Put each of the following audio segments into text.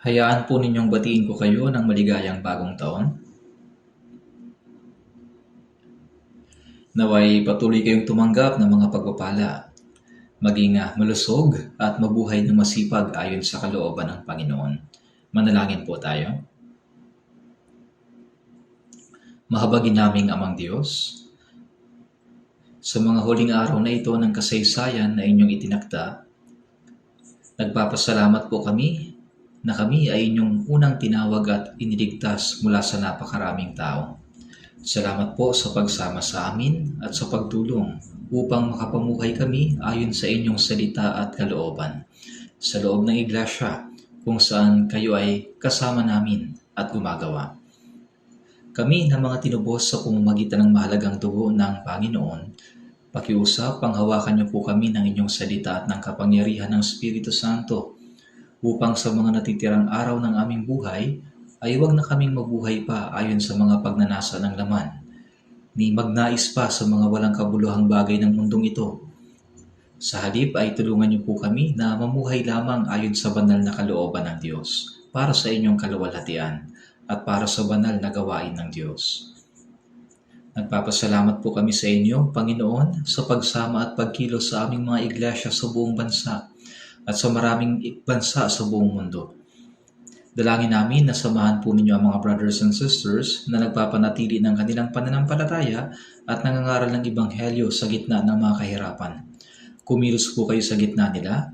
Hayaan po ninyong batiin ko kayo ng maligayang bagong taon. Naway patuloy kayong tumanggap ng mga pagpapala, maging malusog at mabuhay ng masipag ayon sa kalooban ng Panginoon. Manalangin po tayo. Mahabagin naming Amang Diyos, sa mga huling araw na ito ng kasaysayan na inyong itinakda, nagpapasalamat po kami na kami ay inyong unang tinawag at iniligtas mula sa napakaraming tao. Salamat po sa pagsama sa amin at sa pagtulong upang makapamuhay kami ayon sa inyong salita at kalooban sa loob ng iglesia kung saan kayo ay kasama namin at gumagawa. Kami na mga tinubos sa pamamagitan ng mahalagang dugo ng Panginoon, pakiusap, panghawakan niyo po kami ng inyong salita at ng kapangyarihan ng Espiritu Santo upang sa mga natitirang araw ng aming buhay ay huwag na kaming mabuhay pa ayon sa mga pagnanasa ng laman, ni magnais pa sa mga walang kabuluhang bagay ng mundong ito. Sa halip ay tulungan niyo po kami na mamuhay lamang ayon sa banal na kalooban ng Diyos para sa inyong kaluwalhatian at para sa banal na gawain ng Diyos. Nagpapasalamat po kami sa inyo, Panginoon, sa pagsama at pagkilos sa aming mga iglesia sa buong bansa at sa maraming bansa sa buong mundo. Dalangin namin na samahan po ninyo ang mga brothers and sisters na nagpapanatili ng kanilang pananampalataya at nangangaral ng Ebanghelyo sa gitna ng mga kahirapan. Kumilos po kayo sa gitna nila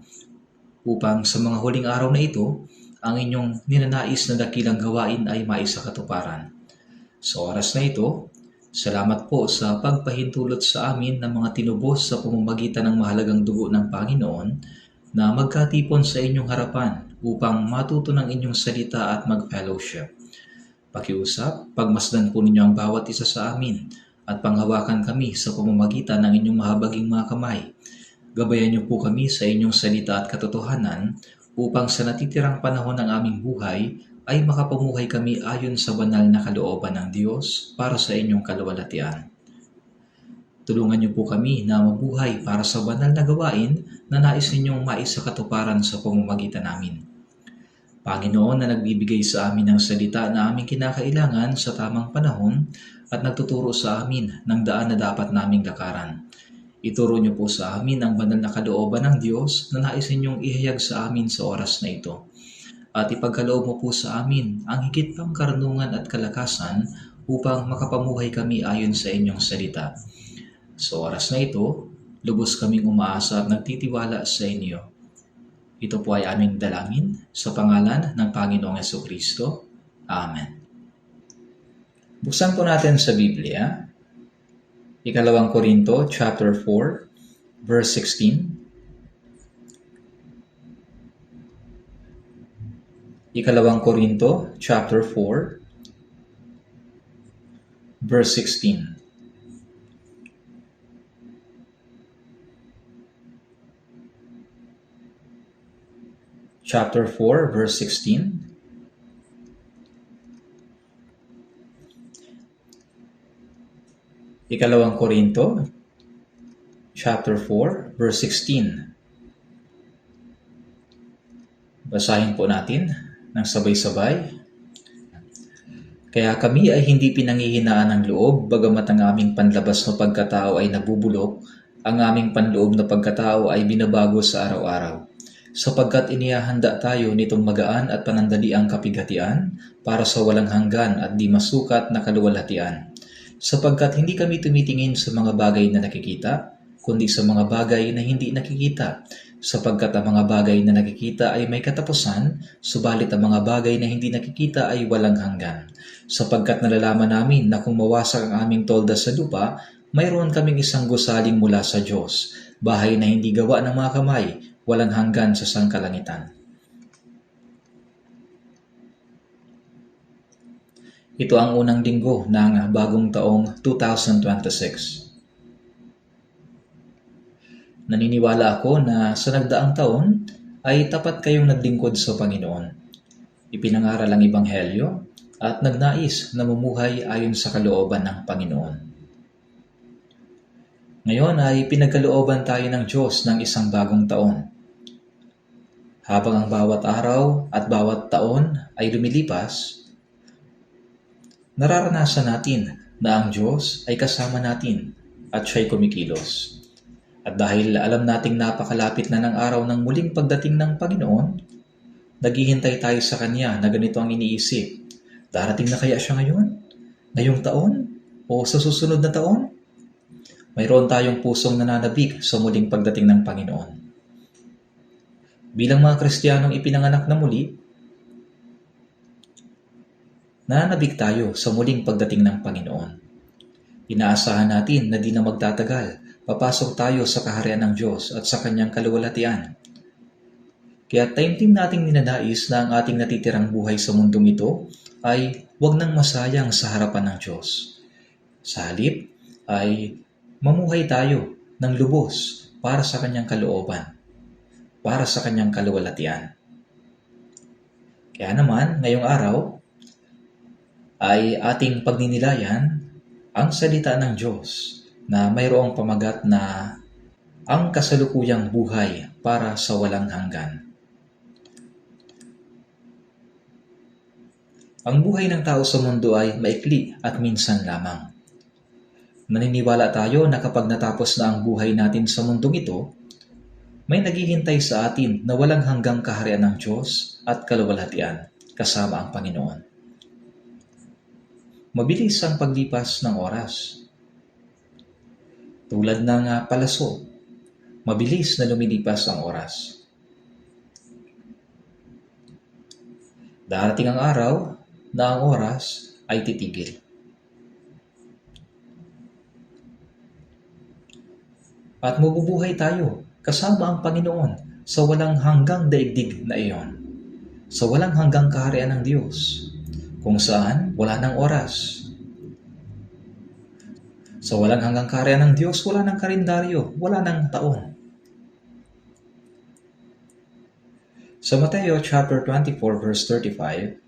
upang sa mga huling araw na ito, ang inyong ninanais na dakilang gawain ay maisakatuparan. Sa oras na ito, salamat po sa pagpahintulot sa amin ng mga tinubos sa pamamagitan ng mahalagang dugo ng Panginoon na magkatipon sa inyong harapan upang matuto ng inyong salita at mag-fellowship. Pakiusap, pagmasdan po ninyo ang bawat isa sa amin at panghawakan kami sa pamamagitan ng inyong mahabaging mga kamay. Gabayan niyo po kami sa inyong salita at katotohanan upang sa natitirang panahon ng aming buhay ay makapamuhay kami ayon sa banal na kalooban ng Diyos para sa inyong kaluwalhatian. Tulungan niyo po kami na mabuhay para sa banal na gawain na nais ninyong maisakatuparan sa pamamagitan namin. Panginoon na nagbibigay sa amin ng salita na aming kinakailangan sa tamang panahon at nagtuturo sa amin ng daan na dapat naming lakaran. Ituro niyo po sa amin ang banal na kalooban ng Diyos na nais ninyong ihayag sa amin sa oras na ito. At ipagkaloob mo po sa amin ang higit pang karunungan at kalakasan upang makapamuhay kami ayon sa inyong salita. Sa oras na ito, lubos kaming umaasa at nagtitiwala sa inyo. Ito po ay aming dalangin sa pangalan ng Panginoong Jesucristo. Amen. Buksan po natin sa Biblia, 2 Korinto chapter 4, verse 16. 2 Korinto chapter 4, verse 16. Chapter 4, verse 16. Ikalawang Korinto, chapter 4, verse 16. Basahin po natin ng sabay-sabay. Kaya kami ay hindi pinanghihinaan ng loob, bagamat ang aming panlabas na pagkatao ay nabubulok, ang aming panloob na pagkatao ay binabago sa araw-araw. Sapagkat inihahanda tayo nitong magaan at panandaliang kapighatian para sa walang hanggan at di masukat na kaluwalhatian. Sapagkat hindi kami tumitingin sa mga bagay na nakikita, kundi sa mga bagay na hindi nakikita. Sapagkat ang mga bagay na nakikita ay may katapusan, subalit ang mga bagay na hindi nakikita ay walang hanggan. Sapagkat nalalaman namin na kung mawasak ang aming tolda sa lupa, mayroon kaming isang gusaling mula sa Diyos, bahay na hindi gawa ng mga kamay, walang hanggan sa sangkalangitan. Ito ang unang linggo ng bagong taong 2026. Naniniwala ako na sa nagdaang taon ay tapat kayong naglingkod sa Panginoon. Ipinangaral ang Ebanghelyo at nagnais na mumuhay ayon sa kalooban ng Panginoon. Ngayon ay pinagkalooban tayo ng Diyos ng isang bagong taon. Habang ang bawat araw at bawat taon ay lumilipas, nararanasan natin na ang Diyos ay kasama natin at siya'y kumikilos. At dahil alam nating napakalapit na ng araw ng muling pagdating ng Panginoon, naghihintay tayo sa Kanya na ganito ang iniisip. Darating na kaya siya ngayon? Ngayong taon? O sa susunod na taon? Mayroon tayong pusong nananabik sa muling pagdating ng Panginoon. Bilang mga Kristiyanong ipinanganak na muli, nananabik tayo sa muling pagdating ng Panginoon. Inaasahan natin na di na magtatagal, papasok tayo sa kaharian ng Diyos at sa Kanyang kaluwalhatian. Kaya taimtim nating ninanais na ang ating natitirang buhay sa mundong ito ay huwag nang masayang sa harapan ng Diyos. Sa halip ay mamuhay tayo ng lubos para sa Kanyang kalooban, para sa Kanyang kaluwalhatian. Kaya naman, ngayong araw ay ating pagninilayan ang salita ng Diyos na mayroong pamagat na ang kasalukuyang buhay para sa walang hanggan. Ang buhay ng tao sa mundo ay maikli at minsan lamang. Naniniwala tayo na kapag natapos na ang buhay natin sa mundong ito, may naghihintay sa atin na walang hanggang kaharian ng Diyos at kaluwalhatian kasama ang Panginoon. Mabilis ang paglipas ng oras. Tulad ng palaso, mabilis na lumilipas ang oras. Darating ang araw na ang oras ay titigil. At mabubuhay tayo kasama ang Panginoon sa walang hanggang daigdig na iyon, sa walang hanggang kaharian ng Diyos, kung saan wala ng oras. Sa walang hanggang kaharian ng Diyos, wala ng kalendaryo, wala ng taon. Sa Mateo chapter 24 verse 35,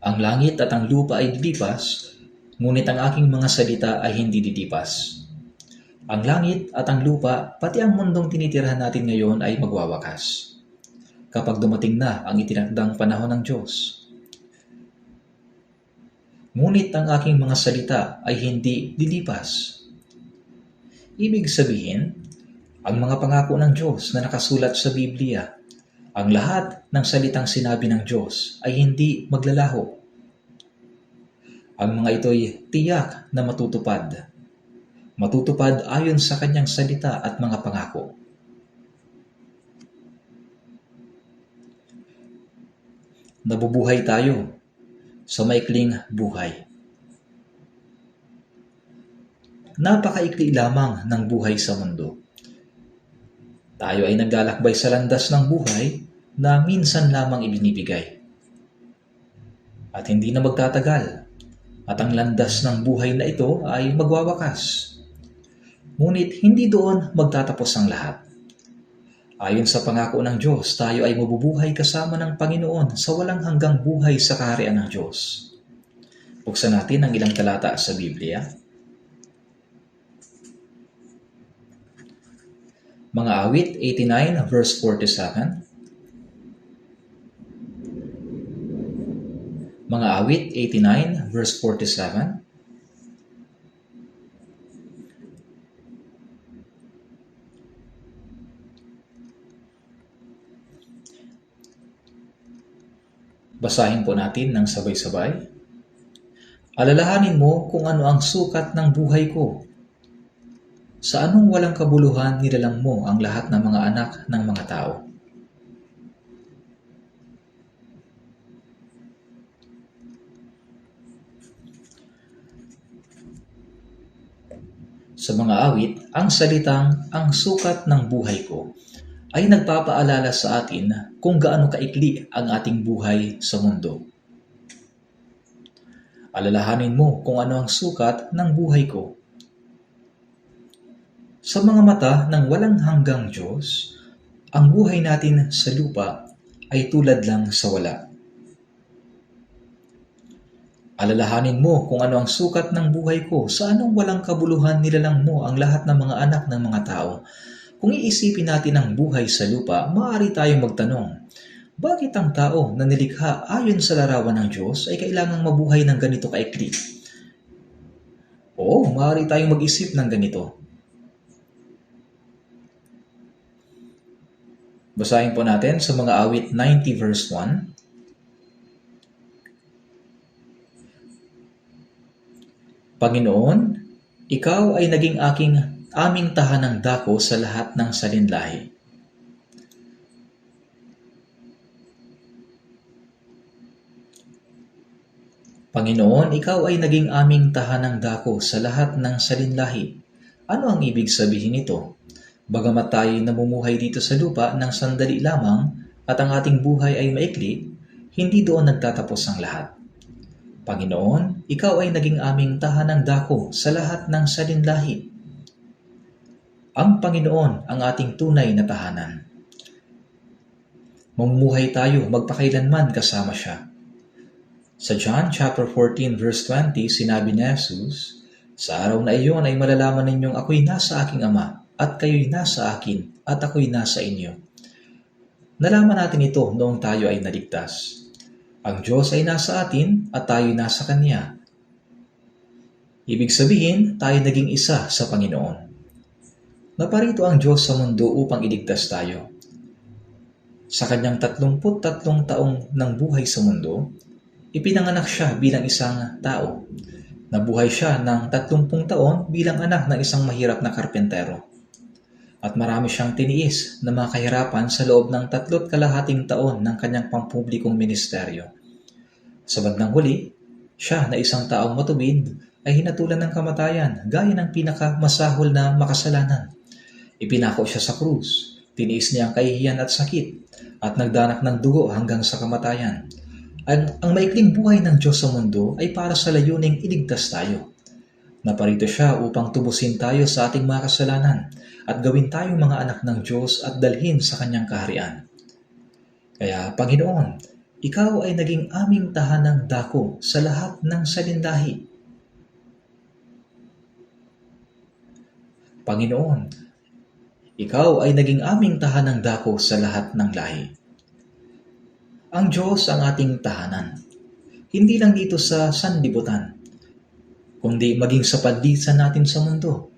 ang langit at ang lupa ay dilipas, ngunit ang aking mga salita ay hindi dilipas. Ang langit at ang lupa, pati ang mundong tinitirhan natin ngayon ay magwawakas kapag dumating na ang itinakdang panahon ng Diyos. Ngunit ang aking mga salita ay hindi dilipas. Ibig sabihin, ang mga pangako ng Diyos na nakasulat sa Biblia, ang lahat ng salitang sinabi ng Diyos ay hindi maglalaho. Ang mga ito'y tiyak na matutupad. Matutupad ayon sa Kanyang salita at mga pangako. Nabubuhay tayo sa maikling buhay. Napakaikli lamang ng buhay sa mundo. Tayo ay naglalakbay sa landas ng buhay na minsan lamang ibinibigay. At hindi na magtatagal. At ang landas ng buhay na ito ay magwawakas. Ngunit hindi doon magtatapos ang lahat. Ayon sa pangako ng Diyos, tayo ay mabubuhay kasama ng Panginoon sa walang hanggang buhay sa kaharian ng Diyos. Buksan natin ang ilang talata sa Biblia. Mga awit 89 verse 47. Mga awit 89 verse 47. Basahin po natin ng sabay-sabay. Alalahanin mo kung ano ang sukat ng buhay ko. Sa anong walang kabuluhan nilalang mo ang lahat ng mga anak ng mga tao. Sa mga awit, ang salitang ang sukat ng buhay ko ay nagpapaalala sa atin kung gaano kaikli ang ating buhay sa mundo. Alalahanin mo kung ano ang sukat ng buhay ko. Sa mga mata ng walang hanggang Diyos, ang buhay natin sa lupa ay tulad lang sa wala. Alalahanin mo kung ano ang sukat ng buhay ko, sa anong walang kabuluhan nilalang mo ang lahat ng mga anak ng mga tao. Kung iisipin natin ang buhay sa lupa, maaari tayong magtanong, bakit ang tao na nilikha ayon sa larawan ng Diyos ay kailangang mabuhay ng ganito kaikli? Oo, maaari tayong mag-isip ng ganito. Basahin po natin sa mga awit 90 verse 1. Panginoon, ikaw ay naging aming tahanang dako sa lahat ng salinlahi. Panginoon, ikaw ay naging aming tahanang dako sa lahat ng salinlahi. Ano ang ibig sabihin nito? Bagamat tayo namumuhay dito sa lupa ng sandali lamang at ang ating buhay ay maikli, hindi doon nagtatapos ang lahat. Panginoon, ikaw ay naging aming tahanang dako sa lahat ng salinlahi. Ang Panginoon ang ating tunay na tahanan. Mamumuhay tayo magpakailanman kasama siya. Sa John chapter 14 verse 20, sinabi ni Jesus, sa araw na iyon ay malalaman ninyong ako'y nasa aking Ama, at kayo'y nasa akin, at ako'y nasa inyo. Nalaman natin ito noong tayo ay naligtas. Ang Diyos ay nasa atin, at tayo'y nasa Kanya. Ibig sabihin, tayo naging isa sa Panginoon. Naparito ang Diyos sa mundo upang iligtas tayo. Sa kanyang 33 taong ng buhay sa mundo, ipinanganak siya bilang isang tao. Nabuhay siya ng 30 taon bilang anak ng isang mahirap na karpentero. At marami siyang tiniis na mga kahirapan sa loob ng 3 kalahating taon ng kanyang pampublikong ministeryo. Sa bandang huli, siya na isang taong matuwid ay hinatulan ng kamatayan gaya ng pinakamasahol na makasalanan. Ipinako siya sa krus, tiniis niya ang kahihiyan at sakit, at nagdanak ng dugo hanggang sa kamatayan. Ang maikling buhay ng Diyos sa mundo ay para sa layuning iligtas tayo. Naparito siya upang tubusin tayo sa ating mga kasalanan at gawin tayong mga anak ng Diyos at dalhin sa kanyang kaharian. Kaya, Panginoon, ikaw ay naging aming tahanang dako sa lahat ng salinlahi. Panginoon, ikaw ay naging aming tahanang dako sa lahat ng lahi. Ang Diyos ang ating tahanan. Hindi lang dito sa sanlibutan, kundi maging sa paglisan natin sa mundo.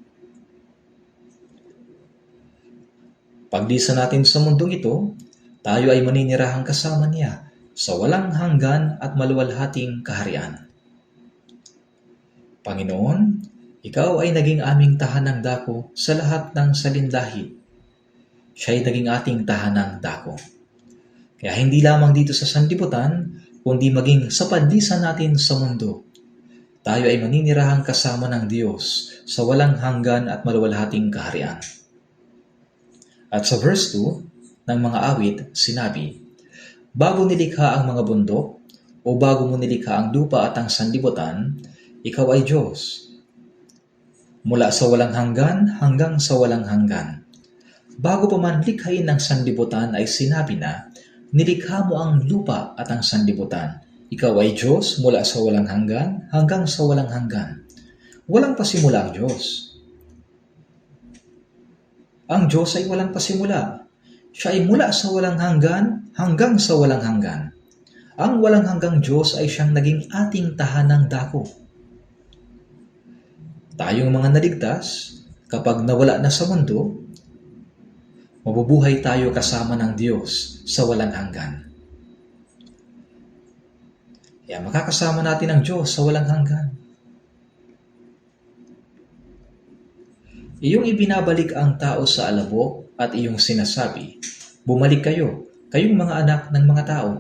Paglisan natin sa mundong ito, tayo ay maninirahang kasama niya sa walang hanggan at maluwalhating kaharian. Panginoon, ikaw ay naging aming tahanang dako sa lahat ng salinlahi. Siya ay naging ating tahanang dako. Kaya hindi lamang dito sa sanlibutan, kundi maging sa paglisan natin sa mundo. Tayo ay maninirahang kasama ng Diyos sa walang hanggan at maluwalhating kaharian. At sa verse 2 ng mga awit, sinabi, bago nilikha ang mga bundok, o bago mo nilikha ang lupa at ang sanlibutan, ikaw ay Diyos. Mula sa walang hanggan hanggang sa walang hanggan. Bago pa man likhain ng sanlibutan ay sinabi na, nilikha mo ang lupa at ang sanlibutan. Ikaw ay Diyos mula sa walang hanggan hanggang sa walang hanggan. Walang pasimula ang Diyos. Ang Diyos ay walang pasimula. Siya ay mula sa walang hanggan hanggang sa walang hanggan. Ang walang hanggang Diyos ay siyang naging ating tahanang dako. Tayong mga naligtas, kapag nawala na sa mundo, mabubuhay tayo kasama ng Diyos sa walang hanggan. Kaya makakasama natin ang Diyos sa walang hanggan. Iyong ibinabalik ang tao sa alabok at iyong sinasabi, bumalik kayo, kayong mga anak ng mga tao.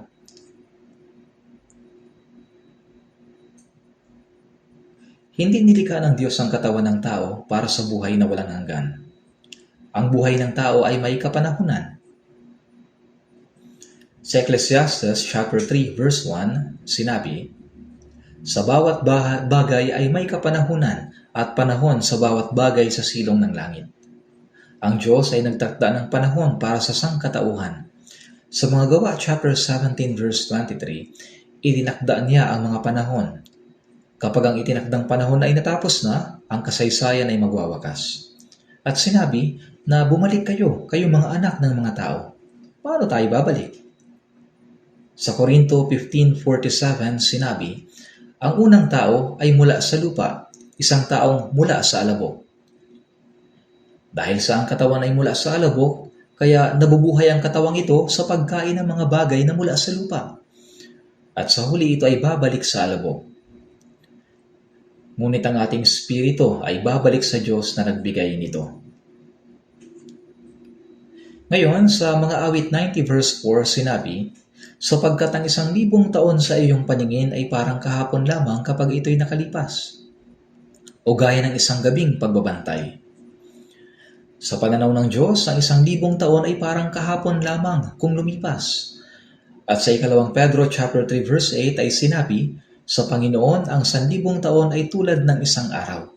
Hindi nilikha ng Diyos ang katawan ng tao para sa buhay na walang hanggan. Ang buhay ng tao ay may kapanahunan. Sa Ecclesiastes chapter 3 verse 1, sinabi, sa bawat bagay ay may kapanahunan at panahon sa bawat bagay sa silong ng langit. Ang Diyos ay nagtakda ng panahon para sa sangkatauhan. Sa mga Gawa chapter 17 verse 23, itinakda niya ang mga panahon. Kapag ang itinakdang panahon ay natapos na, ang kasaysayan ay magwawakas. At sinabi na bumalik kayo, kayong mga anak ng mga tao. Paano tayo babalik? Sa Korinto 15:47 sinabi, ang unang tao ay mula sa lupa, isang taong mula sa alabok. Dahil sa ang katawan ay mula sa alabok, kaya nabubuhay ang katawang ito sa pagkain ng mga bagay na mula sa lupa. At sa huli ito ay babalik sa alabok. Ngunit ang ating espiritu ay babalik sa Diyos na nagbigay nito. Ngayon, sa mga awit 90 verse 4 sinabi, sapagkat ang 1,000 taon sa iyong paningin ay parang kahapon lamang kapag ito'y nakalipas, o gaya ng isang gabing pagbabantay. Sa pananaw ng Diyos, ang 1,000 taon ay parang kahapon lamang kung lumipas. At sa 2 Pedro chapter 3 verse 8 ay sinabi, sa Panginoon, ang 1,000 taon ay tulad ng isang araw.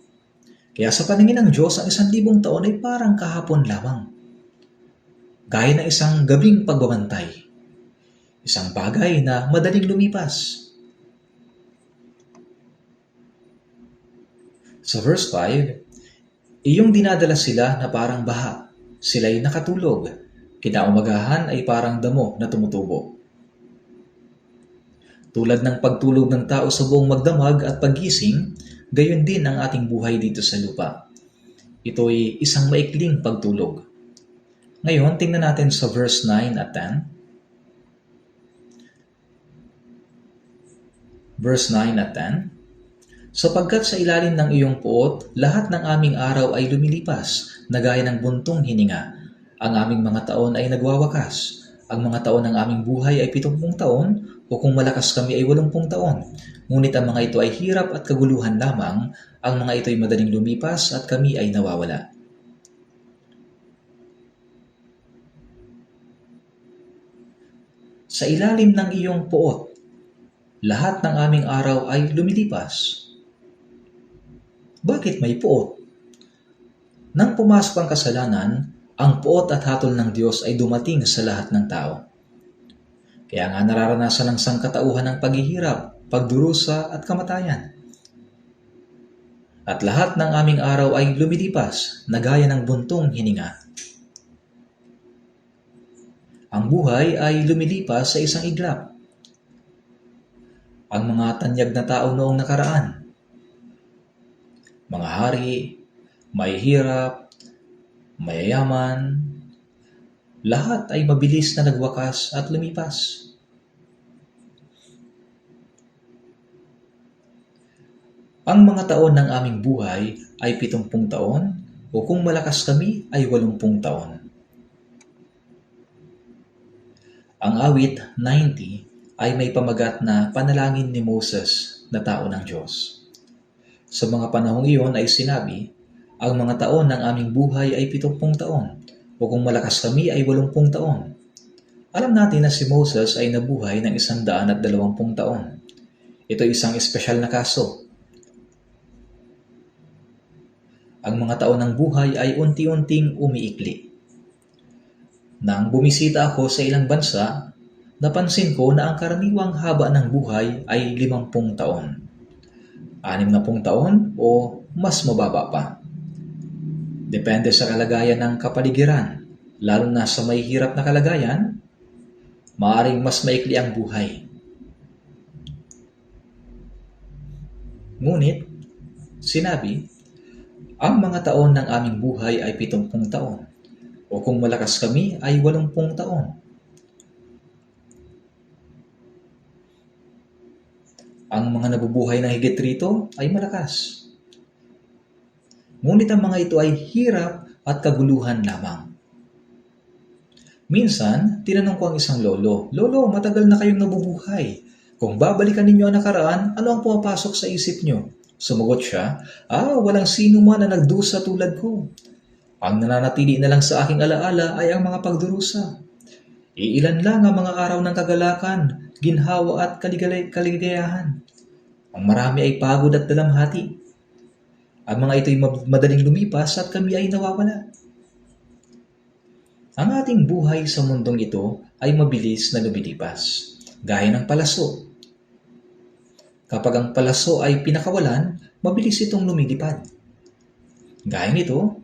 Kaya sa paningin ng Diyos, ang 1,000 taon ay parang kahapon lamang. Gaya ng isang gabing pagbabantay. Isang bagay na madaling lumipas. Sa verse 5, iyong dinadala sila na parang baha. Sila'y nakatulog. Kinaumagahan ay parang damo na tumutubo. Tulad ng pagtulog ng tao sa buong magdamag at paggising, gayon din ang ating buhay dito sa lupa. Ito'y isang maikling pagtulog. Ngayon, tingnan natin sa verse 9 at 10. Verse 9 at 10. Sapagkat sa ilalim ng iyong puot, lahat ng aming araw ay lumilipas, na gaya ng buntong hininga. Ang aming mga taon ay nagwawakas. Ang mga taon ng aming buhay ay 70 taon, o kung malakas kami ay 80 taon. Ngunit ang mga ito ay hirap at kaguluhan lamang, ang mga ito ay madaling lumipas at kami ay nawawala. Sa ilalim ng iyong puot, lahat ng aming araw ay lumilipas. Bakit may puot? Nang pumasok ang kasalanan, ang puot at hatol ng Diyos ay dumating sa lahat ng tao. Kaya nga nararanasan ng sangkatauhan ng paghihirap, pagdurusa at kamatayan. At lahat ng aming araw ay lumilipas na gaya ng buntong hininga. Ang buhay ay lumilipas sa isang iglap. Ang mga tanyag na tao noong nakaraan, mga hari, mahihirap, mayayaman, lahat ay mabilis na nagwakas at lumipas. Ang mga taon ng aming buhay ay 70 taon, o kung malakas kami ay 80 taon. Ang awit 90 ay may pamagat na panalangin ni Moses na tao ng Diyos. Sa mga panahong iyon ay sinabi, ang mga taon ng aming buhay ay 70 taon, o kung malakas kami ay 80 taon. Alam natin na si Moses ay nabuhay ng 120 taon. Ito ay isang espesyal na kaso. Ang mga taon ng buhay ay unti-unting umiikli. Nang bumisita ako sa ilang bansa, napansin ko na ang karaniwang haba ng buhay ay 50 taon. 60 taon o mas mababa pa. Depende sa kalagayan ng kapaligiran, lalo na sa may hirap na kalagayan, maaaring mas maikli ang buhay. Ngunit, sinabi, ang mga taon ng aming buhay ay 70 taon, o kung malakas kami ay 80 taon. Ang mga nabubuhay na higit rito ay malakas. Ngunit ang mga ito ay hirap at kaguluhan lamang. Minsan, tinanong ko ang isang lolo, Lolo, matagal na kayong nabubuhay. Kung babalikan ninyo ang nakaraan, ano ang pumapasok sa isip nyo? Sumagot siya, walang sino man na nagdusa tulad ko. Ang nananatili na lang sa aking alaala ay ang mga pagdurusa. Iilan lang ang mga araw ng kagalakan, ginhawa at kaligayahan. Ang marami ay pagod at dalamhati. Ang mga ito'y madaling lumipas at kami ay nawawala. Ang ating buhay sa mundong ito ay mabilis na lumilipas, gaya ng palaso. Kapag ang palaso ay pinakawalan, mabilis itong lumilipad. Gaya nito,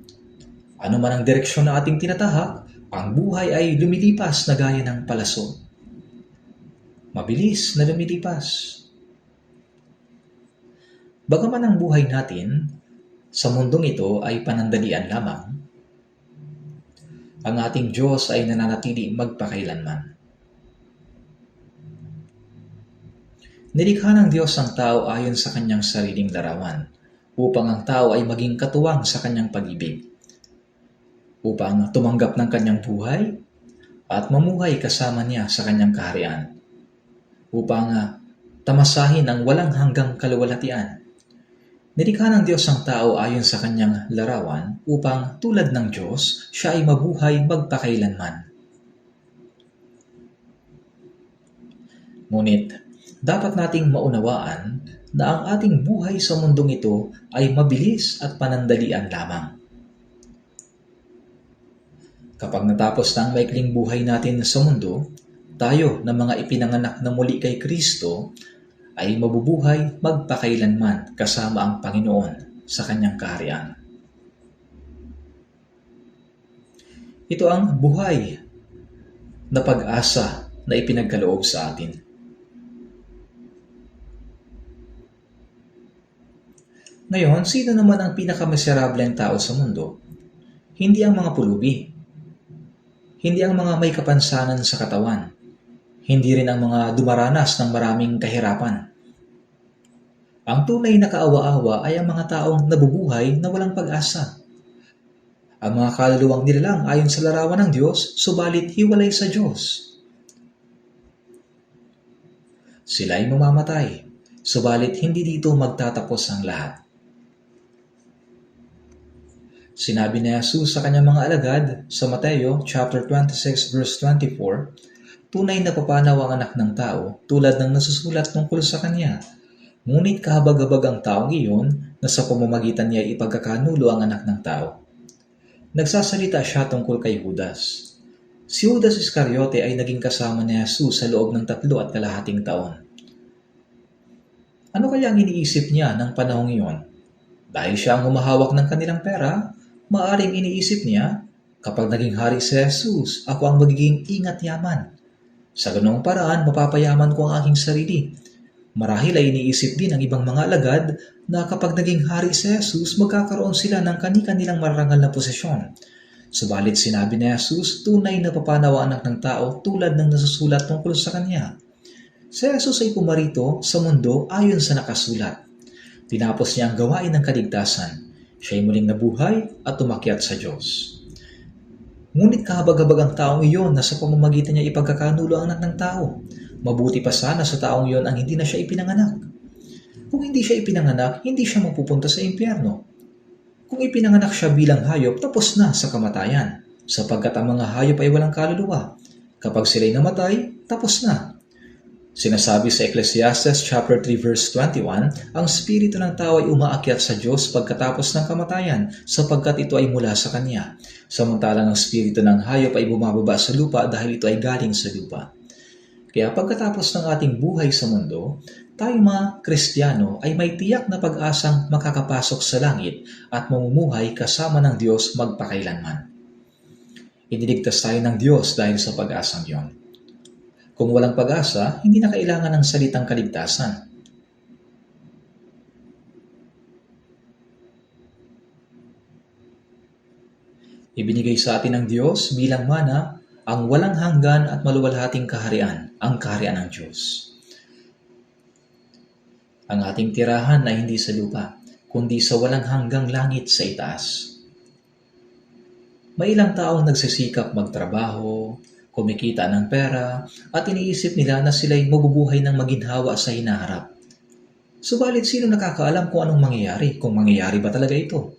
ano man ang direksyon na ating tinatahak, ang buhay ay lumilipas na gaya ng palaso. Mabilis na lumilipas. Bagaman ang buhay natin sa mundong ito ay panandalian lamang, ang ating Diyos ay nananatili magpakailanman. Nilikha ng Diyos ang tao ayon sa kanyang sariling larawan, upang ang tao ay maging katuwang sa kanyang pag-ibig, upang tumanggap ng kanyang buhay at mamuhay kasama niya sa kanyang kaharian, upang tamasahin ang walang hanggang kaluwalhatian. Nilikha ng Diyos ang tao ayon sa kanyang larawan upang tulad ng Diyos, siya ay mabuhay magpakailanman. Ngunit, dapat nating maunawaan na ang ating buhay sa mundong ito ay mabilis at panandalian lamang. Kapag natapos na ang maikling buhay natin sa mundo, tayo na mga ipinanganak na muli kay Kristo ay mabubuhay magpakailanman kasama ang Panginoon sa kanyang kaharian. Ito ang buhay na pag-asa na ipinagkaloob sa atin. Ngayon, sino naman ang pinakamaserableng tao sa mundo? Hindi ang mga pulubi. Hindi ang mga may kapansanan sa katawan. Hindi rin ang mga dumaranas ng maraming kahirapan. Ang tunay na kaawa-awa ay ang mga taong nabubuhay na walang pag-asa. Ang mga kaluluwang nilalang ayon sa larawan ng Diyos, subalit hiwalay sa Diyos. Sila ay mamamatay, subalit hindi dito magtatapos ang lahat. Sinabi ni Jesus sa kanyang mga alagad sa Mateo chapter 26 verse 24, tunay na papanaw ang anak ng tao tulad ng nasusulat tungkol sa kanya. Ngunit kahabag-habag ang taong iyon na sa pamamagitan niya ipagkakanulo ang anak ng tao. Nagsasalita siya tungkol kay Judas. Si Judas Iscariote ay naging kasama ni Jesus sa loob ng 3.5 taon. Ano kaya ang iniisip niya ng panahong iyon? Dahil siya ang humahawak ng kanilang pera, maaring iniisip niya, kapag naging hari si Jesus, ako ang magiging ingat yaman. Sa ganoong paraan, mapapayaman ko ang aking sarili. Marahil ay iniisip din ng ibang mga alagad na kapag naging hari si Jesus, magkakaroon sila ng kani-kanilang mararangal na posisyon. Subalit sinabi ni Jesus, tunay na papanaw ang anak ng tao tulad ng nasusulat tungkol sa kanya. Si Jesus ay pumarito sa mundo ayon sa nakasulat. Tinapos niya ang gawain ng kaligtasan. Siya ay muling nabuhay at umakyat sa Diyos. Ngunit kahabag-habag ang taong iyon na sa pamamagitan niya ipagkakanulo ang anak ng tao. Mabuti pa sana sa taong iyon ang hindi na siya ipinanganak. Kung hindi siya ipinanganak, hindi siya mapupunta sa impyerno. Kung ipinanganak siya bilang hayop, tapos na sa kamatayan, sapagkat ang mga hayop ay walang kaluluwa. Kapag sila'y namatay, tapos na. Sinasabi sa Ecclesiastes chapter 3 verse 21, ang spirito ng tao ay umaakyat sa Diyos pagkatapos ng kamatayan, sapagkat ito ay mula sa Kanya. Samantalang ang spirito ng hayop ay bumababa sa lupa dahil ito ay galing sa lupa. Kaya pagkatapos ng ating buhay sa mundo, tayo mga Kristiyano ay may tiyak na pag-asang makakapasok sa langit at mamumuhay kasama ng Diyos magpakailanman. Iniligtas tayo ng Diyos dahil sa pag-asang iyon. Kung walang pag-asa, hindi na kailangan ng salitang kaligtasan. Ibinigay sa atin ng Diyos bilang mana ang walang hanggan at maluwalhating kaharian, ang kaharian ng Diyos. Ang ating tirahan ay hindi sa lupa, kundi sa walang hanggang langit sa itaas. May ilang taong nagsisikap magtrabaho, kumikita ng pera, at iniisip nila na sila'y mabubuhay ng maginhawa sa hinaharap. Subalit sino nakakaalam kung anong mangyayari, kung mangyayari ba talaga ito?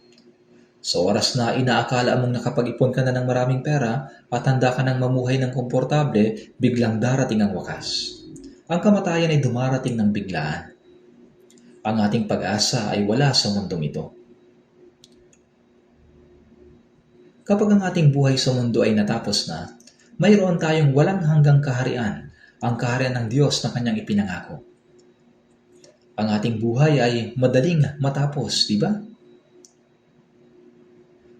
Sa oras na inaakala mong nakapag-ipon ka na ng maraming pera at handa ka ng mamuhay ng komportable, biglang darating ang wakas. Ang kamatayan ay dumarating ng biglaan. Ang ating pag-asa ay wala sa mundong ito. Kapag ang ating buhay sa mundo ay natapos na, mayroon tayong walang hanggang kaharian, ang kaharian ng Diyos na kanyang ipinangako. Ang ating buhay ay madaling matapos, di ba?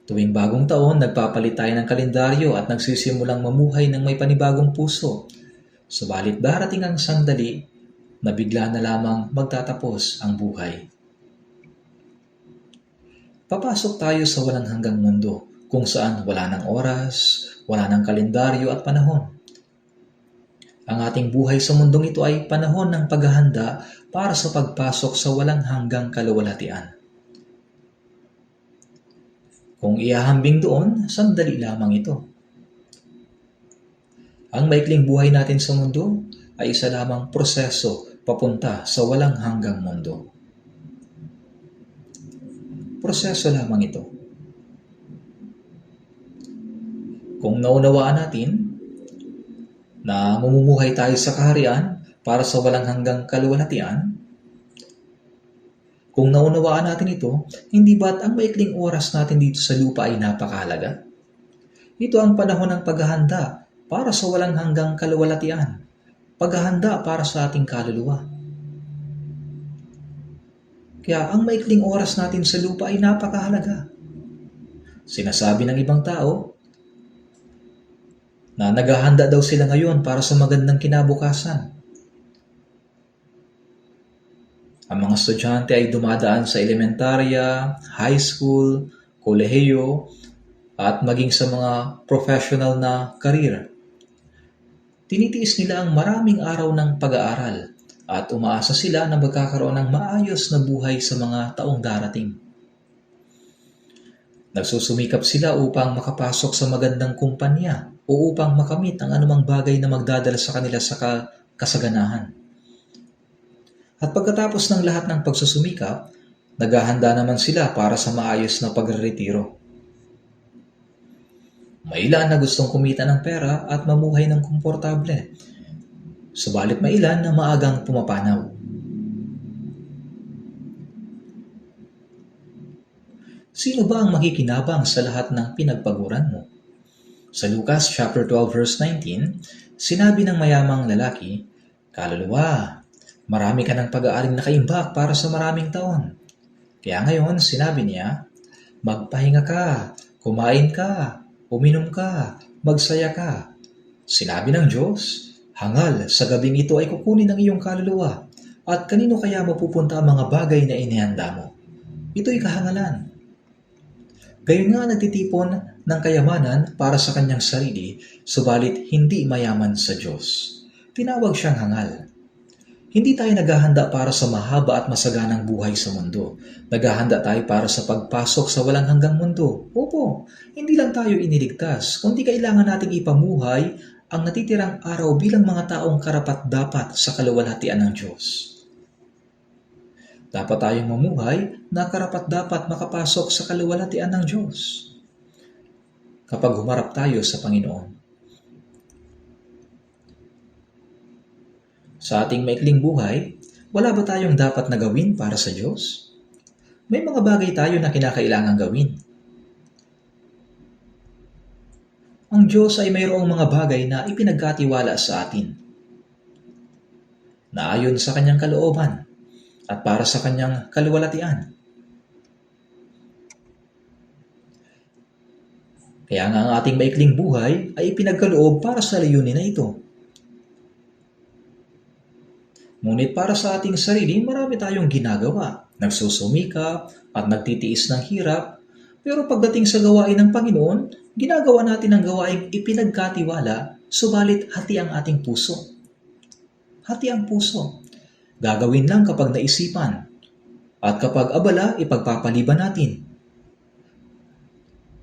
Tuwing bagong taon, nagpapalit tayo ng kalendaryo at nagsisimulang mamuhay ng may panibagong puso. Subalit darating ang sandali na bigla na lamang magtatapos ang buhay. Papasok tayo sa walang hanggang mundo kung saan wala ng oras, wala ng kalendaryo at panahon. Ang ating buhay sa mundong ito ay panahon ng paghahanda para sa pagpasok sa walang hanggang kaluwalhatian. Kung iahambing doon, sandali lamang ito. Ang maikling buhay natin sa mundo ay isa lamang proseso papunta sa walang hanggang mundo. Proseso lamang ito. Kung naunawaan natin na mamumuhay tayo sa kaharian para sa walang hanggang kaluwalhatian, kung naunawaan natin ito, hindi ba't ang maikling oras natin dito sa lupa ay napakahalaga? Ito ang panahon ng paghahanda para sa walang hanggang kaluwalhatian. Paghahanda para sa ating kaluluwa. Kaya ang maikling oras natin sa lupa ay napakahalaga. Sinasabi ng ibang tao na naghahanda daw sila ngayon para sa magandang kinabukasan. Ang mga estudyante ay dumadaan sa elementarya, high school, kolehiyo, at maging sa mga professional na career. Tinitiis nila ang maraming araw ng pag-aaral at umaasa sila na magkakaroon ng maayos na buhay sa mga taong darating. Nagsusumikap sila upang makapasok sa magandang kumpanya o upang makamit ang anumang bagay na magdadala sa kanila sa kasaganahan. At pagkatapos ng lahat ng pagsusumikap, naghahanda naman sila para sa maayos na pagre-retiro. May ilan na gustong kumita ng pera at mamuhay ng komportable. Subalit may ilan na maagang pumapanaw. Sino ba ang makikinabang sa lahat ng pinagpaguran mo? Sa Lucas chapter 12 verse 19, sinabi ng mayamang lalaki, "Kaluluwa, marami ka ng pag-aaring nakaimbak para sa maraming taon. Kaya ngayon, sinabi niya, magpahinga ka, kumain ka, uminom ka, magsaya ka." Sinabi ng Diyos, "Hangal, sa gabing ito ay kukunin ang iyong kaluluwa, at kanino kaya mapupunta ang mga bagay na inihanda mo?" Ito'y kahangalan. Gayon nga nagtitipon ng kayamanan para sa kanyang sarili, subalit hindi mayaman sa Diyos. Tinawag siyang hangal. Hindi tayo naghahanda para sa mahaba at masaganang buhay sa mundo. Naghahanda tayo para sa pagpasok sa walang hanggang mundo. Opo, hindi lang tayo iniligtas, kundi kailangan nating ipamuhay ang natitirang araw bilang mga taong karapat-dapat sa kaluwalhatian ng Diyos. Dapat tayong mamuhay na karapat-dapat makapasok sa kaluwalhatian ng Diyos kapag humarap tayo sa Panginoon. Sa ating maikling buhay, wala ba tayong dapat na gawin para sa Diyos? May mga bagay tayo na kinakailangan gawin. Ang Diyos ay mayroong mga bagay na ipinagkatiwala sa atin, na ayon sa kanyang kalooban at para sa kanyang kaluwalhatian. Kaya nga ang ating maikling buhay ay ipinagkaloob para sa layunin na ito. Ngunit para sa ating sarili, marami tayong ginagawa. Nagsusumikap at nagtitiis ng hirap. Pero pagdating sa gawain ng Panginoon, ginagawa natin ang gawaing ipinagkatiwala, subalit hati ang ating puso. Hati ang puso. Gagawin lang kapag naisipan. At kapag abala, ipagpapaliban natin.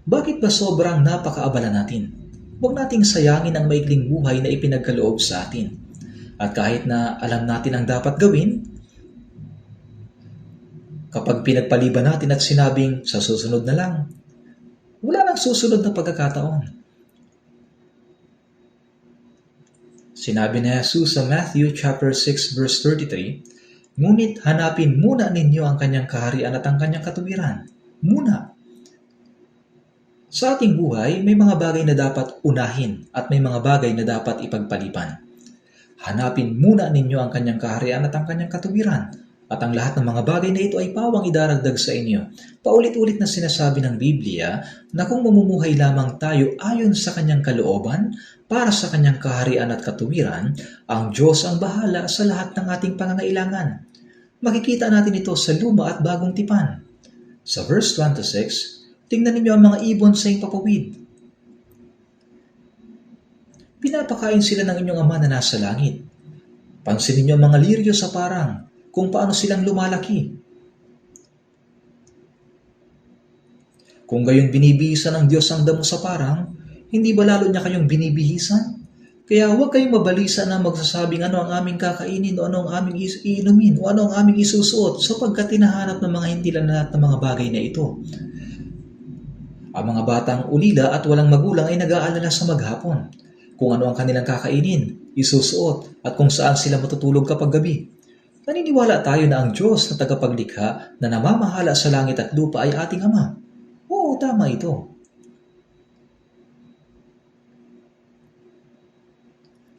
Bakit ba sobrang napakaabala natin? Huwag nating sayangin ang maikling buhay na ipinagkaloob sa atin. At kahit na alam natin ang dapat gawin, kapag pinagpaliban natin at sinabing sa susunod na lang, wala nang susunod na pagkakataon. Sinabi ni Jesus sa Matthew chapter 6 verse 33, "Ngunit hanapin muna ninyo ang kanyang kaharian at ang kanyang katuwiran." Muna. Sa ating buhay, may mga bagay na dapat unahin at may mga bagay na dapat ipagpaliban. Hanapin muna ninyo ang kanyang kaharian at ang kanyang katuwiran At ang lahat ng mga bagay na ito ay pawang idaragdag sa inyo. Paulit-ulit na sinasabi ng Biblia na kung mamumuhay lamang tayo ayon sa kanyang kalooban, para sa kanyang kaharian at katuwiran, ang Diyos ang bahala sa lahat ng ating pangangailangan. Makikita natin ito sa Luma at Bagong Tipan. Sa verse 26, tingnan ninyo ang mga ibon sa impapawid. Pinapakain sila ng inyong Ama na nasa langit. Pansinin niyo ang mga liryo sa parang, kung paano silang lumalaki. Kung gayon binibihisan ng Diyos ang damo sa parang, hindi ba lalo niya kayong binibihisan? Kaya huwag kayong mabalisa na magsasabing ano ang aming kakainin o ano ang aming iinumin o ano ang aming isusuot sapagkat tinahanap ng mga hintilan na lahat ng mga bagay na ito. Ang mga batang ulila at walang magulang ay nag-aalala sa maghapon kung ano ang kanilang kakainin, isusuot at kung saan sila matutulog kapag gabi. Naniniwala tayo na ang Diyos na tagapaglikha na namamahala sa langit at lupa ay ating Ama. Oo, tama ito.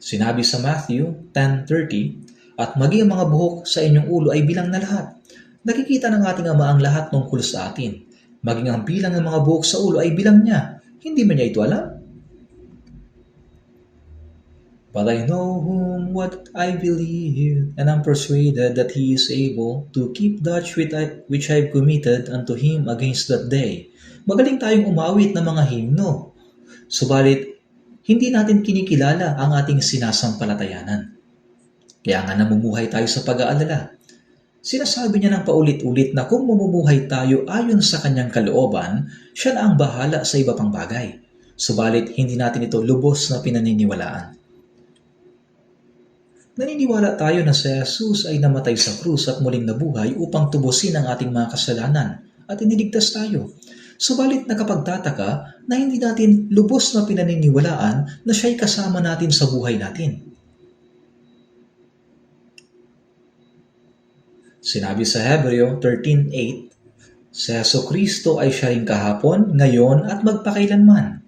Sinabi sa Matthew 10:30, at maging ang mga buhok sa inyong ulo ay bilang na lahat. Nakikita ng ating Ama ang lahat tungkol sa atin. Maging ang bilang ng mga buhok sa ulo ay bilang niya. Hindi man niya ito alam? But I know whom what I believe, and I'm persuaded that he is able to keep that which I've committed unto him against that day. Magaling tayong umawit ng mga himno. Subalit, hindi natin kinikilala ang ating sinasampalatayanan. Kaya nga namumuhay tayo sa pag-aalala. Sinasabi niya ng paulit-ulit na kung mamumuhay tayo ayon sa kanyang kalooban, siya na ang bahala sa iba pang bagay. Subalit, hindi natin ito lubos na pinaniniwalaan. Naniniwala tayo na si Jesus ay namatay sa krus at muling nabuhay upang tubusin ang ating mga kasalanan at iniligtas tayo. Subalit nakapagtataka na hindi natin lubos na pinaniniwalaan na siya'y kasama natin sa buhay natin. Sinabi sa Hebreo 13:8, si Jesucristo ay siya rin kahapon, ngayon at magpakailanman.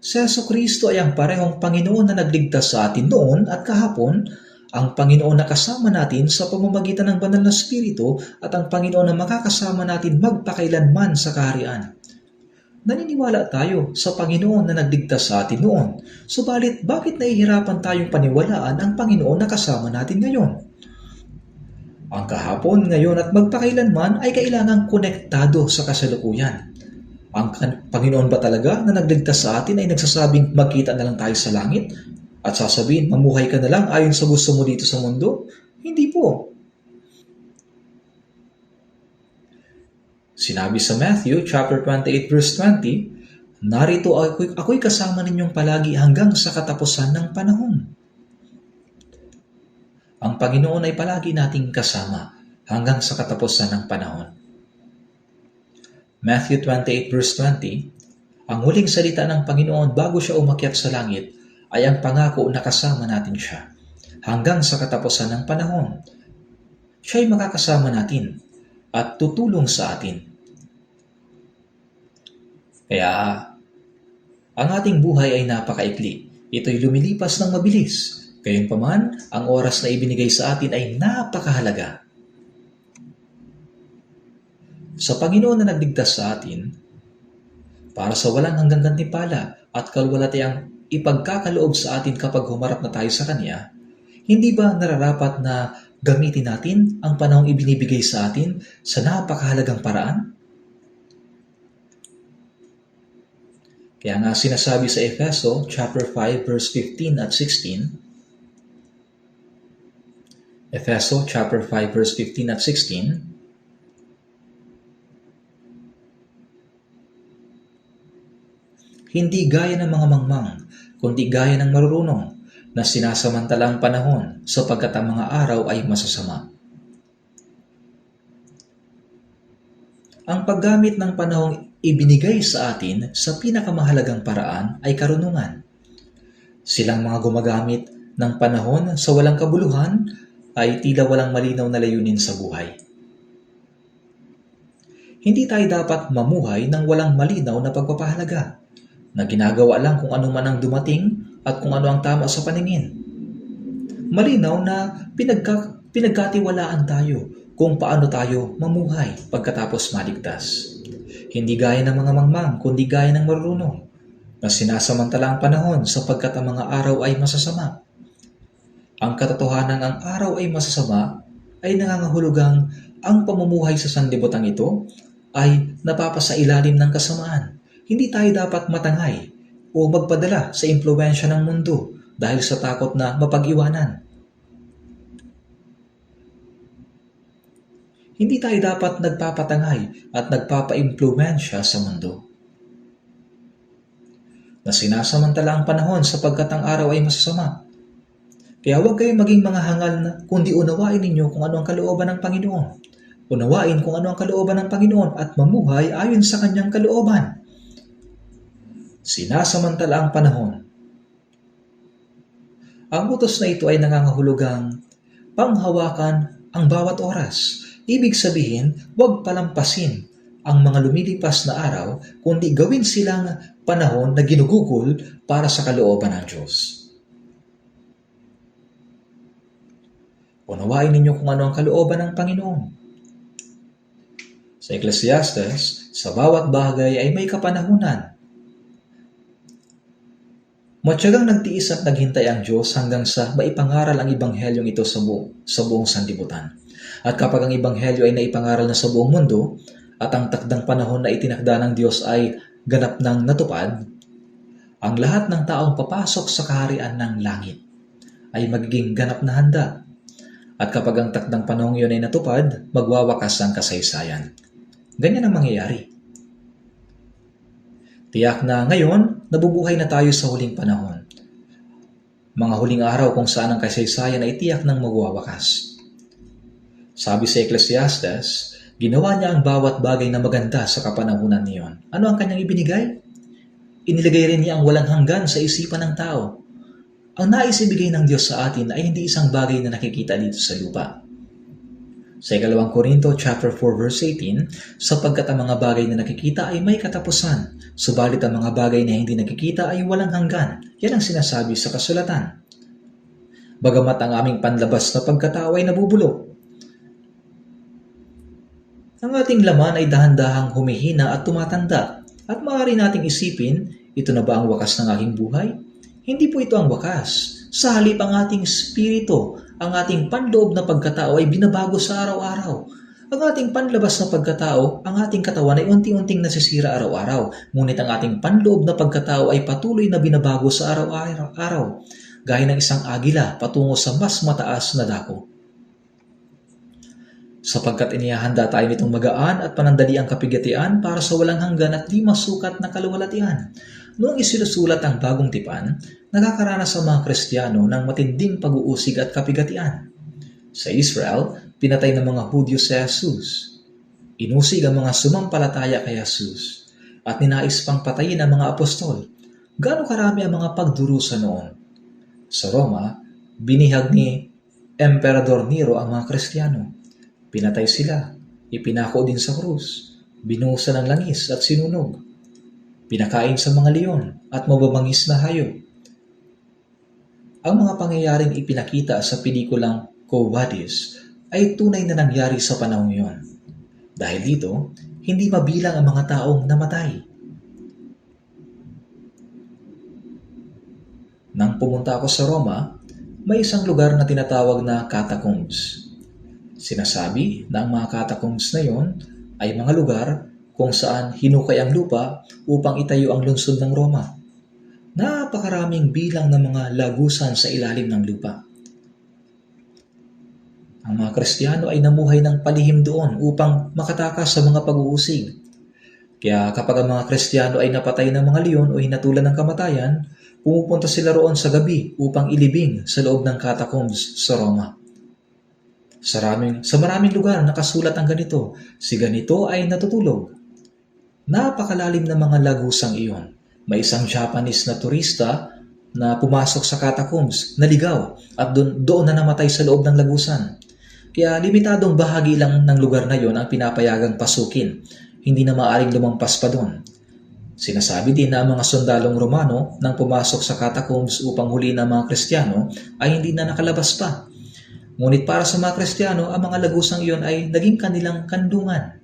Si Jesucristo ay ang parehong Panginoon na nagligtas sa atin noon at kahapon, ang Panginoon na kasama natin sa pamamagitan ng Banal na Espiritu at ang Panginoon na makakasama natin magpakailanman sa kaharian. Naniniwala tayo sa Panginoon na nagligtas sa atin noon, subalit bakit nahihirapan tayong paniwalaan ang Panginoon na kasama natin ngayon? Ang kahapon, ngayon at magpakailanman ay kailangang konektado sa kasalukuyan. Ang Panginoon ba talaga na nagligtas sa atin ay nagsasabing magkita na lang tayo sa langit at sasabihin mamuhay ka na lang ayon sa gusto mo dito sa mundo? Hindi po. Sinabi sa Matthew chapter 28 verse 20, narito ako'y kasama ninyong palagi hanggang sa katapusan ng panahon. Ang Panginoon ay palagi nating kasama hanggang sa katapusan ng panahon. Matthew 28 verse 20, ang huling salita ng Panginoon bago siya umakyat sa langit ay ang pangako na kasama natin siya hanggang sa katapusan ng panahon. Siya'y makakasama natin at tutulong sa atin. Kaya ang ating buhay ay napakaikli. Ito'y lumilipas ng mabilis. Gayunpaman, ang oras na ibinigay sa atin ay napakahalaga. Sa Panginoon na nagligtas sa atin, para sa walang hanggang gantimpala at kalwalatayang ipagkakaloob sa atin kapag humarap na tayo sa Kanya, hindi ba nararapat na gamitin natin ang panahong ibinibigay sa atin sa napakahalagang paraan? Kaya nga sinasabi sa Efeso chapter 5 verse 15 at 16, Efeso chapter 5 verse 15 at 16, hindi gaya ng mga mangmang, kundi gaya ng marurunong na sinasamantala ang panahon sapagkat ang mga araw ay masasama. Ang paggamit ng panahong ibinigay sa atin sa pinakamahalagang paraan ay karunungan. Silang mga gumagamit ng panahon sa walang kabuluhan ay tila walang malinaw na layunin sa buhay. Hindi tayo dapat mamuhay ng walang malinaw na pagpapahalaga, na ginagawa lang kung ano man ang dumating at kung ano ang tama sa paningin. Malinaw na Pinagkatiwalaan tayo kung paano tayo mamuhay pagkatapos maligtas. Hindi gaya ng mga mangmang, kundi gaya ng marunong, na sinasamantala ang panahon sapagkat ang mga araw ay masasama. Ang katotohanan ang araw ay masasama ay nangangahulugang ang pamumuhay sa sanlibutan ito ay napapasailalim ng kasamaan. Hindi tayo dapat matangay o magpadala sa impluwensya ng mundo dahil sa takot na mapag-iwanan. Hindi tayo dapat nagpapatangay at nagpapa-impluwensya sa mundo. Na sinasamantala ang panahon sapagkat ang araw ay masasama. Kaya huwag kayong maging mga hangal na kundi unawain ninyo kung ano ang kalooban ng Panginoon. Unawain kung ano ang kalooban ng Panginoon at mamuhay ayon sa kanyang kalooban. Sinasamantala ang panahon. Ang utos na ito ay nangangahulugang panghawakan ang bawat oras. Ibig sabihin, huwag palampasin ang mga lumilipas na araw, kundi gawin silang panahon na ginugugol para sa kalooban ng Diyos. Unawain ninyo kung ano ang kalooban ng Panginoon. Sa Ecclesiastes, sa bawat bagay ay may kapanahunan. Matyagang nagtiis at naghintay ang Diyos hanggang sa maipangaral ang Ibanghelyong ito sa buong sanlibutan. At kapag ang Ibanghelyo ay naipangaral na sa buong mundo at ang takdang panahon na itinakda ng Diyos ay ganap ng natupad, ang lahat ng taong papasok sa kaharian ng langit ay magiging ganap na handa. At kapag ang takdang panahon yun ay natupad, magwawakas ang kasaysayan. Ganyan ang mangyayari. Tiyak na ngayon, nabubuhay na tayo sa huling panahon. Mga huling araw kung saan ang kasaysayan ay tiyak ng magwawakas. Sabi sa Ecclesiastes, ginawa niya ang bawat bagay na maganda sa kapanahunan niyon. Ano ang kanyang ibinigay? Inilagay rin niya ang walang hanggan sa isipan ng tao. Ang nais ibigay ng Diyos sa atin ay hindi isang bagay na nakikita dito sa lupa. Sa 2 Korinto chapter 4 verse 18, sapagkat ang mga bagay na nakikita ay may katapusan, subalit ang mga bagay na hindi nakikita ay walang hanggan. Yan ang sinasabi sa kasulatan. Bagamat ang aming panlabas na pagkatao ay nabubulok, ang ating laman ay dahan-dahang humihina at tumatanda, at maaari nating isipin, ito na ba ang wakas ng aking buhay? Hindi po ito ang wakas. Sa halip ang ating espiritu, ang ating panloob na pagkatao ay binabago sa araw-araw. Ang ating panlabas na pagkatao, ang ating katawan ay unti-unting nasisira araw-araw. Ngunit ang ating panloob na pagkatao ay patuloy na binabago sa araw-araw, gaya ng isang agila patungo sa mas mataas na dako. Sapagkat inihahanda tayo nitong magaan at panandali ang kapigatian para sa walang hanggan at di masukat na kaluwalhatian. Noong isinusulat ang bagong tipan, nakakaranas ang mga Kristiyano ng matinding pag-uusig at kapigatian. Sa Israel, pinatay ng mga Hudyo si Jesus. Inusig ang mga sumampalataya kay Jesus at ninais pang patayin ang mga apostol. Gaano karami ang mga pagdurusa noon? Sa Roma, binihag ni Emperador Nero ang mga Kristiyano. Pinatay sila, ipinako din sa krus, binuhusan ng langis at sinunog. Pinakain sa mga leon at mababangis na hayop. Ang mga pangyayaring ipinakita sa pelikulang Quo Vadis ay tunay na nangyari sa panahong iyon. Dahil dito, hindi mabilang ang mga taong namatay. Nang pumunta ako sa Roma, may isang lugar na tinatawag na catacombs. Sinasabi na ang mga catacombs na yon ay mga lugar kung saan hinukay ang lupa upang itayo ang lungsod ng Roma. Napakaraming bilang ng mga lagusan sa ilalim ng lupa. Ang mga Kristiyano ay namuhay ng palihim doon upang makatakas sa mga pag-uusig. Kaya kapag ang mga Kristiyano ay napatay ng mga leon o hinatulan ng kamatayan, pumupunta sila roon sa gabi upang ilibing sa loob ng catacombs sa Roma. Sa maraming lugar nakasulat ang ganito, si ganito ay natutulog. Napakalalim na mga lagusang iyon. May isang Japanese na turista na pumasok sa catacombs, naligaw at doon na namatay sa loob ng lagusan. Kaya limitadong bahagi lang ng lugar na yon ang pinapayagang pasukin. Hindi na maaaring lumampas pa doon. Sinasabi din na ang mga sundalong Romano nang pumasok sa catacombs upang huliin ang mga Kristiyano ay hindi na nakalabas pa. Ngunit para sa mga Kristiyano, ang mga lagusang iyon ay naging kanilang kandungan.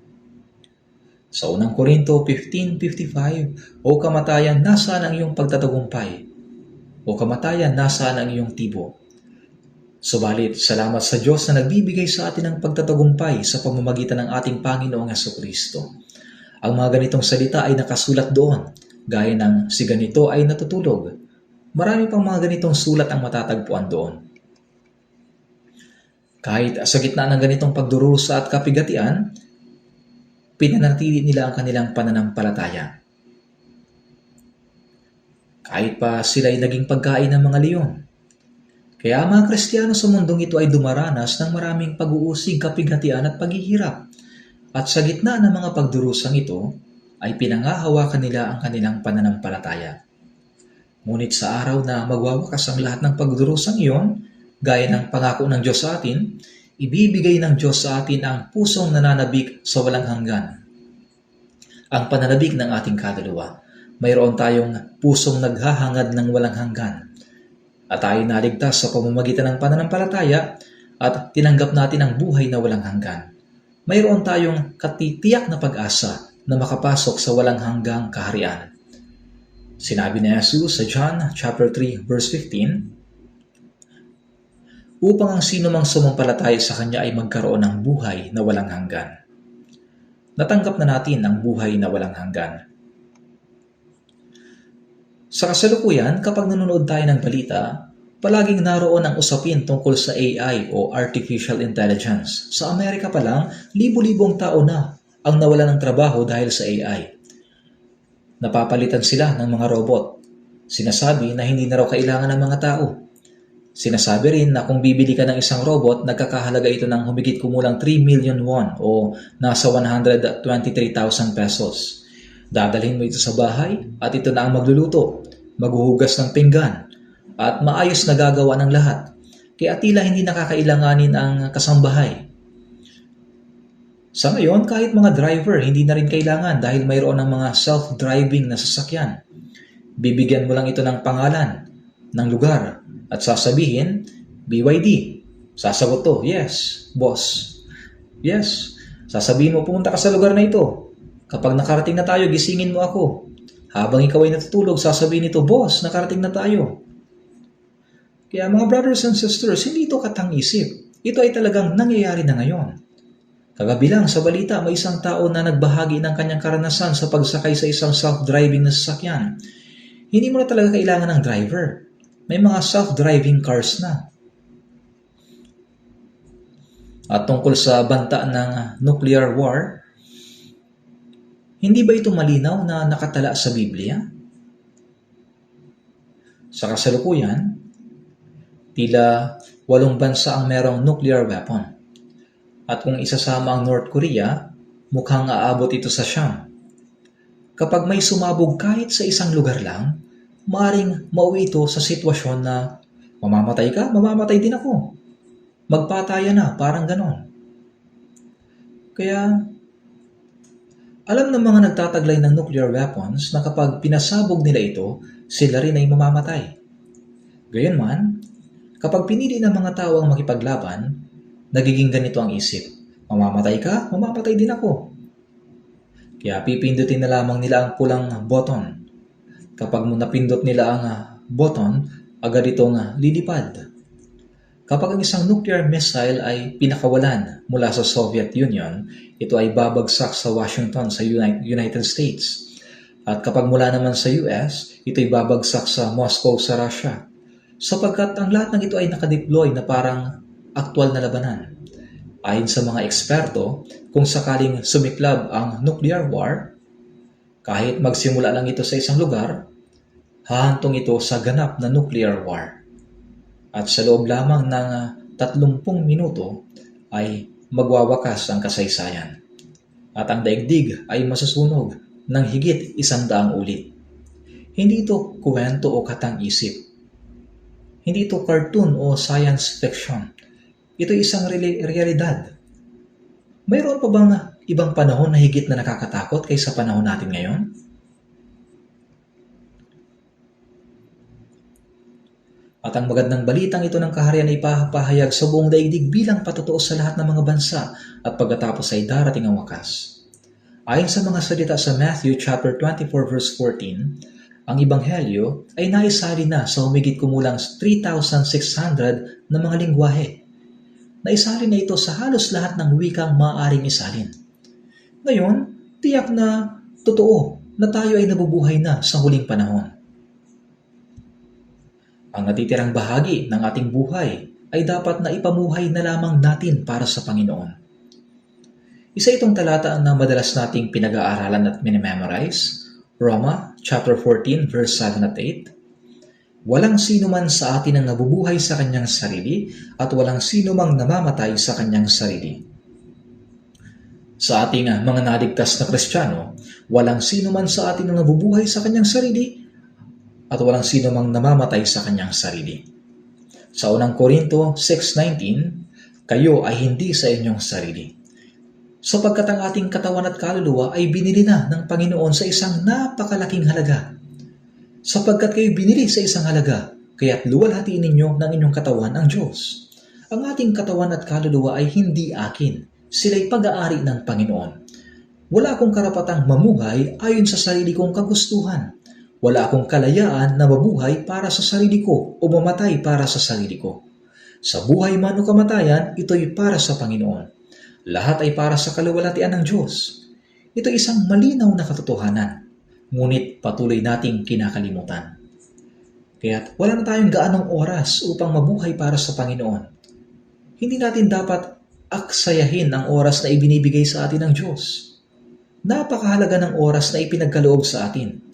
Sa unang Korinto 15:55, O kamatayan, nasaan ang iyong pagtatagumpay? O kamatayan, nasaan ang iyong tibo? Subalit, salamat sa Diyos na nagbibigay sa atin ng pagtatagumpay sa pamamagitan ng ating Panginoong Hesukristo. Ang mga ganitong salita ay nakasulat doon, gaya ng si ganito ay natutulog. Marami pang mga ganitong sulat ang matatagpuan doon. Kahit sa gitna ng ganitong pagdurusa at kapigatian, pinanatili nila ang kanilang pananampalataya. Kahit pa sila ay naging pagkain ng mga leon. Kaya ang mga Kristiyano sa mundong ito ay dumaranas ng maraming pag-uusig, kapigatian at paghihirap. At sa gitna ng mga pagdurusang ito, ay pinangahawakan nila ang kanilang pananampalataya. Ngunit sa araw na magwawakas ang lahat ng pagdurusang iyon, gaya ng pangako ng Diyos sa atin, ibibigay ng Diyos sa atin ang pusong nananabik sa walang hanggan. Ang pananabik ng ating kaluluwa. Mayroon tayong pusong naghahangad ng walang hanggan. At tayo naligtas sa pamamagitan ng pananampalataya at tinanggap natin ang buhay na walang hanggan. Mayroon tayong katitiyak na pag-asa na makapasok sa walang hanggang kaharian. Sinabi ni Jesus sa John chapter 3 verse 15, upang ang sino mang sumampalataya sa Kanya ay magkaroon ng buhay na walang hanggan. Natanggap na natin ang buhay na walang hanggan. Sa kasalukuyan, kapag nanonood tayo ng balita, palaging naroon ang usapin tungkol sa AI o Artificial Intelligence. Sa Amerika pa lang, libo-libong tao na ang nawala ng trabaho dahil sa AI. Napapalitan sila ng mga robot. Sinasabi na hindi na raw kailangan ng mga tao. Sinasabi rin na kung bibili ka ng isang robot, nagkakahalaga ito ng humigit kumulang 3 million won o nasa 123,000 pesos. Dadalhin mo ito sa bahay at ito na ang magluluto, maghuhugas ng pinggan, at maayos na gagawa ng lahat. Kaya tila hindi nakakailanganin ang kasambahay. Sa ngayon, kahit mga driver, hindi na rin kailangan dahil mayroon ng mga self-driving na sasakyan. Bibigyan mo lang ito ng pangalan, ng lugar, at sasabihin, BYD. Sasagot to, yes, boss. Yes. Sasabihin mo, pumunta ka sa lugar na ito. Kapag nakarating na tayo, gisingin mo ako. Habang ikaw ay natutulog, sasabihin nito, boss, nakarating na tayo. Kaya mga brothers and sisters, hindi ito katang-isip. Ito ay talagang nangyayari na ngayon. Kagabi lang sa balita, may isang tao na nagbahagi ng kanyang karanasan sa pagsakay sa isang self-driving na sasakyan. Hindi mo na talaga kailangan ng driver. May mga self-driving cars na. At tungkol sa banta ng nuclear war, hindi ba ito malinaw na nakatala sa Biblia? Sa kasalukuyan, tila 8 bansa ang merong nuclear weapon. At kung isasama ang North Korea, mukhang aabot ito sa Siyam. Kapag may sumabog kahit sa isang lugar lang, maaaring mauwi ito sa sitwasyon na mamamatay ka, mamamatay din ako. Magpataya na, parang ganon. Kaya, alam ng mga nagtataglay ng nuclear weapons na kapag pinasabog nila ito, sila rin ay mamamatay. Gayunman, kapag pinili ng mga tao ang makipaglaban, nagiging ganito ang isip. Mamamatay ka, mamamatay din ako. Kaya pipindutin na lamang nila ang pulang button. Kapag napindot nila ang button, agad itong lilipad. Kapag ang isang nuclear missile ay pinakawalan mula sa Soviet Union, ito ay babagsak sa Washington sa United States. At kapag mula naman sa US, ito ay babagsak sa Moscow sa Russia. Sapagkat ang lahat ng ito ay nakadeploy na parang aktwal na labanan. Ayon sa mga eksperto, kung sakaling sumiklab ang nuclear war, kahit magsimula lang ito sa isang lugar, hahantong ito sa ganap na nuclear war. At sa loob lamang ng 30 minuto ay magwawakas ang kasaysayan. At ang daigdig ay masusunog ng higit 100 ulit. Hindi ito kwento o katang-isip. Hindi ito cartoon o science fiction. Ito ay isang realidad. Mayroon pa bang ibang panahon na higit na nakakatakot kaysa panahon natin ngayon? At ang magandang balitang ito ng kaharian ay ipapahayag sa buong daigdig bilang patotoo sa lahat ng mga bansa at pagkatapos ay darating ang wakas. Ayon sa mga salita sa Matthew chapter 24 verse 14, ang Ebanghelyo ay naisali na sa humigit kumulang 3,600 na mga lingwahe. Naisali na ito sa halos lahat ng wikang maaaring isalin. Ngayon, tiyak na totoo na tayo ay nabubuhay na sa huling panahon. Ang natitirang bahagi ng ating buhay ay dapat na ipamuhay na lamang natin para sa Panginoon. Isa itong talata na madalas nating pinag-aaralan at minimemorize, Roma chapter 14 verse 7 at 8. Walang sino man sa atin ang nabubuhay sa kanyang sarili at walang sino mang namamatay sa kanyang sarili. Sa ating mga naligtas na Kristiyano, walang sino man sa atin ang nabubuhay sa kanyang sarili at walang sino mang namamatay sa kanyang sarili. Sa unang Korinto 6:19, kayo ay hindi sa inyong sarili. Sapagkat ang ating katawan at kaluluwa ay binili na ng Panginoon sa isang napakalaking halaga. Sapagkat kayo binili sa isang halaga, kaya't luwalhatiin ninyo ng inyong katawan ang Diyos. Ang ating katawan at kaluluwa ay hindi akin. Sila'y pag-aari ng Panginoon. Wala akong karapatang mamuhay ayon sa sarili kong kagustuhan. Wala akong kalayaan na mabuhay para sa sarili ko o mamatay para sa sarili ko. Sa buhay man o kamatayan, ito'y para sa Panginoon. Lahat ay para sa kaluwalhatian ng Diyos. Ito isang malinaw na katotohanan, ngunit patuloy nating kinakalimutan. Kaya't wala na tayong gaanong oras upang mabuhay para sa Panginoon. Hindi natin dapat aksayahin ang oras na ibinibigay sa atin ng Diyos. Napakahalaga ng oras na ipinagkaloob sa atin.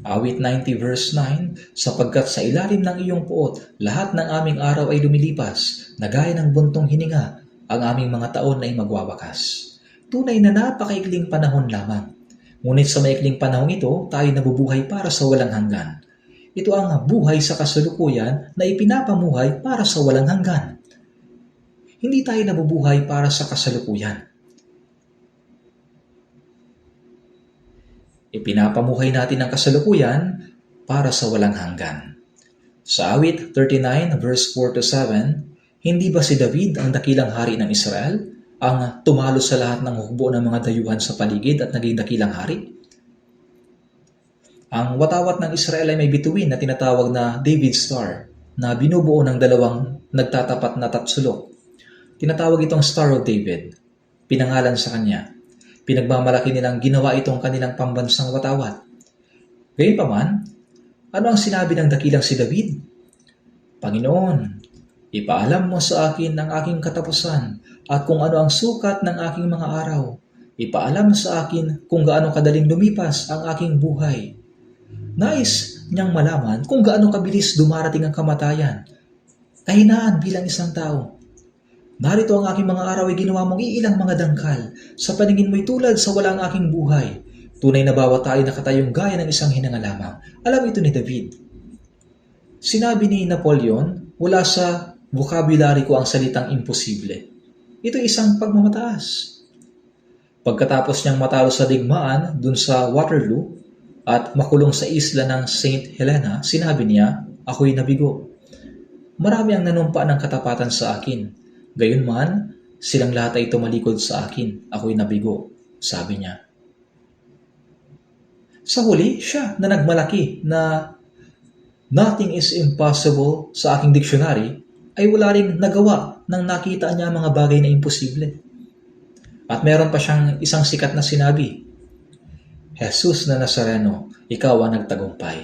Awit 90 verse 9, sapagkat sa ilalim ng iyong puot, lahat ng aming araw ay lumilipas, na gaya ng buntong hininga, ang aming mga taon ay magwawakas. Tunay na napakaikling panahon lamang. Ngunit sa maikling panahon ito, tayo nabubuhay para sa walang hanggan. Ito ang buhay sa kasalukuyan na ipinapamuhay para sa walang hanggan. Hindi tayo nabubuhay para sa kasalukuyan. Ipinapamuhay natin ang kasalukuyan para sa walang hanggan. Sa awit 39 verse 4 to 7, hindi ba si David ang dakilang hari ng Israel, ang tumalo sa lahat ng hukbo ng mga dayuhan sa paligid at naging dakilang hari? Ang watawat ng Israel ay may bituin na tinatawag na David Star na binubuo ng dalawang nagtatapat na tatsulok. Tinatawag itong Star of David, pinangalan sa kanya. Pinagmamalaki nilang ginawa itong kanilang pambansang watawat. Gayunpaman, ano ang sinabi ng dakilang si David? Panginoon, ipaalam mo sa akin ang aking katapusan at kung ano ang sukat ng aking mga araw. Ipaalam sa akin kung gaano kadaling lumipas ang aking buhay. Nais niyang malaman kung gaano kabilis dumarating ang kamatayan. Kahinaan bilang isang tao. Narito ang aking mga araw ay ginawa mong iilang mga dangkal. Sa paningin mo'y tulad sa walang aking buhay. Tunay na bawat tayo nakatayong gaya ng isang hinanga lamang. Alam ito ni David. Sinabi ni Napoleon, wala sa vocabulary ko ang salitang imposible. Ito isang pagmamataas. Pagkatapos niyang matalo sa digmaan dun sa Waterloo at makulong sa isla ng St. Helena, sinabi niya, ako'y nabigo. Marami ang nanumpa ng katapatan sa akin. Gayunman, silang lahat ay tumalikod sa akin. Ako'y nabigo, sabi niya. Sa huli, siya na nagmalaki na nothing is impossible sa aking dictionary ay wala ring nagawa nang nakita niya mga bagay na imposible. At meron pa siyang isang sikat na sinabi, Jesus na Nazareno, ikaw ang nagtagumpay.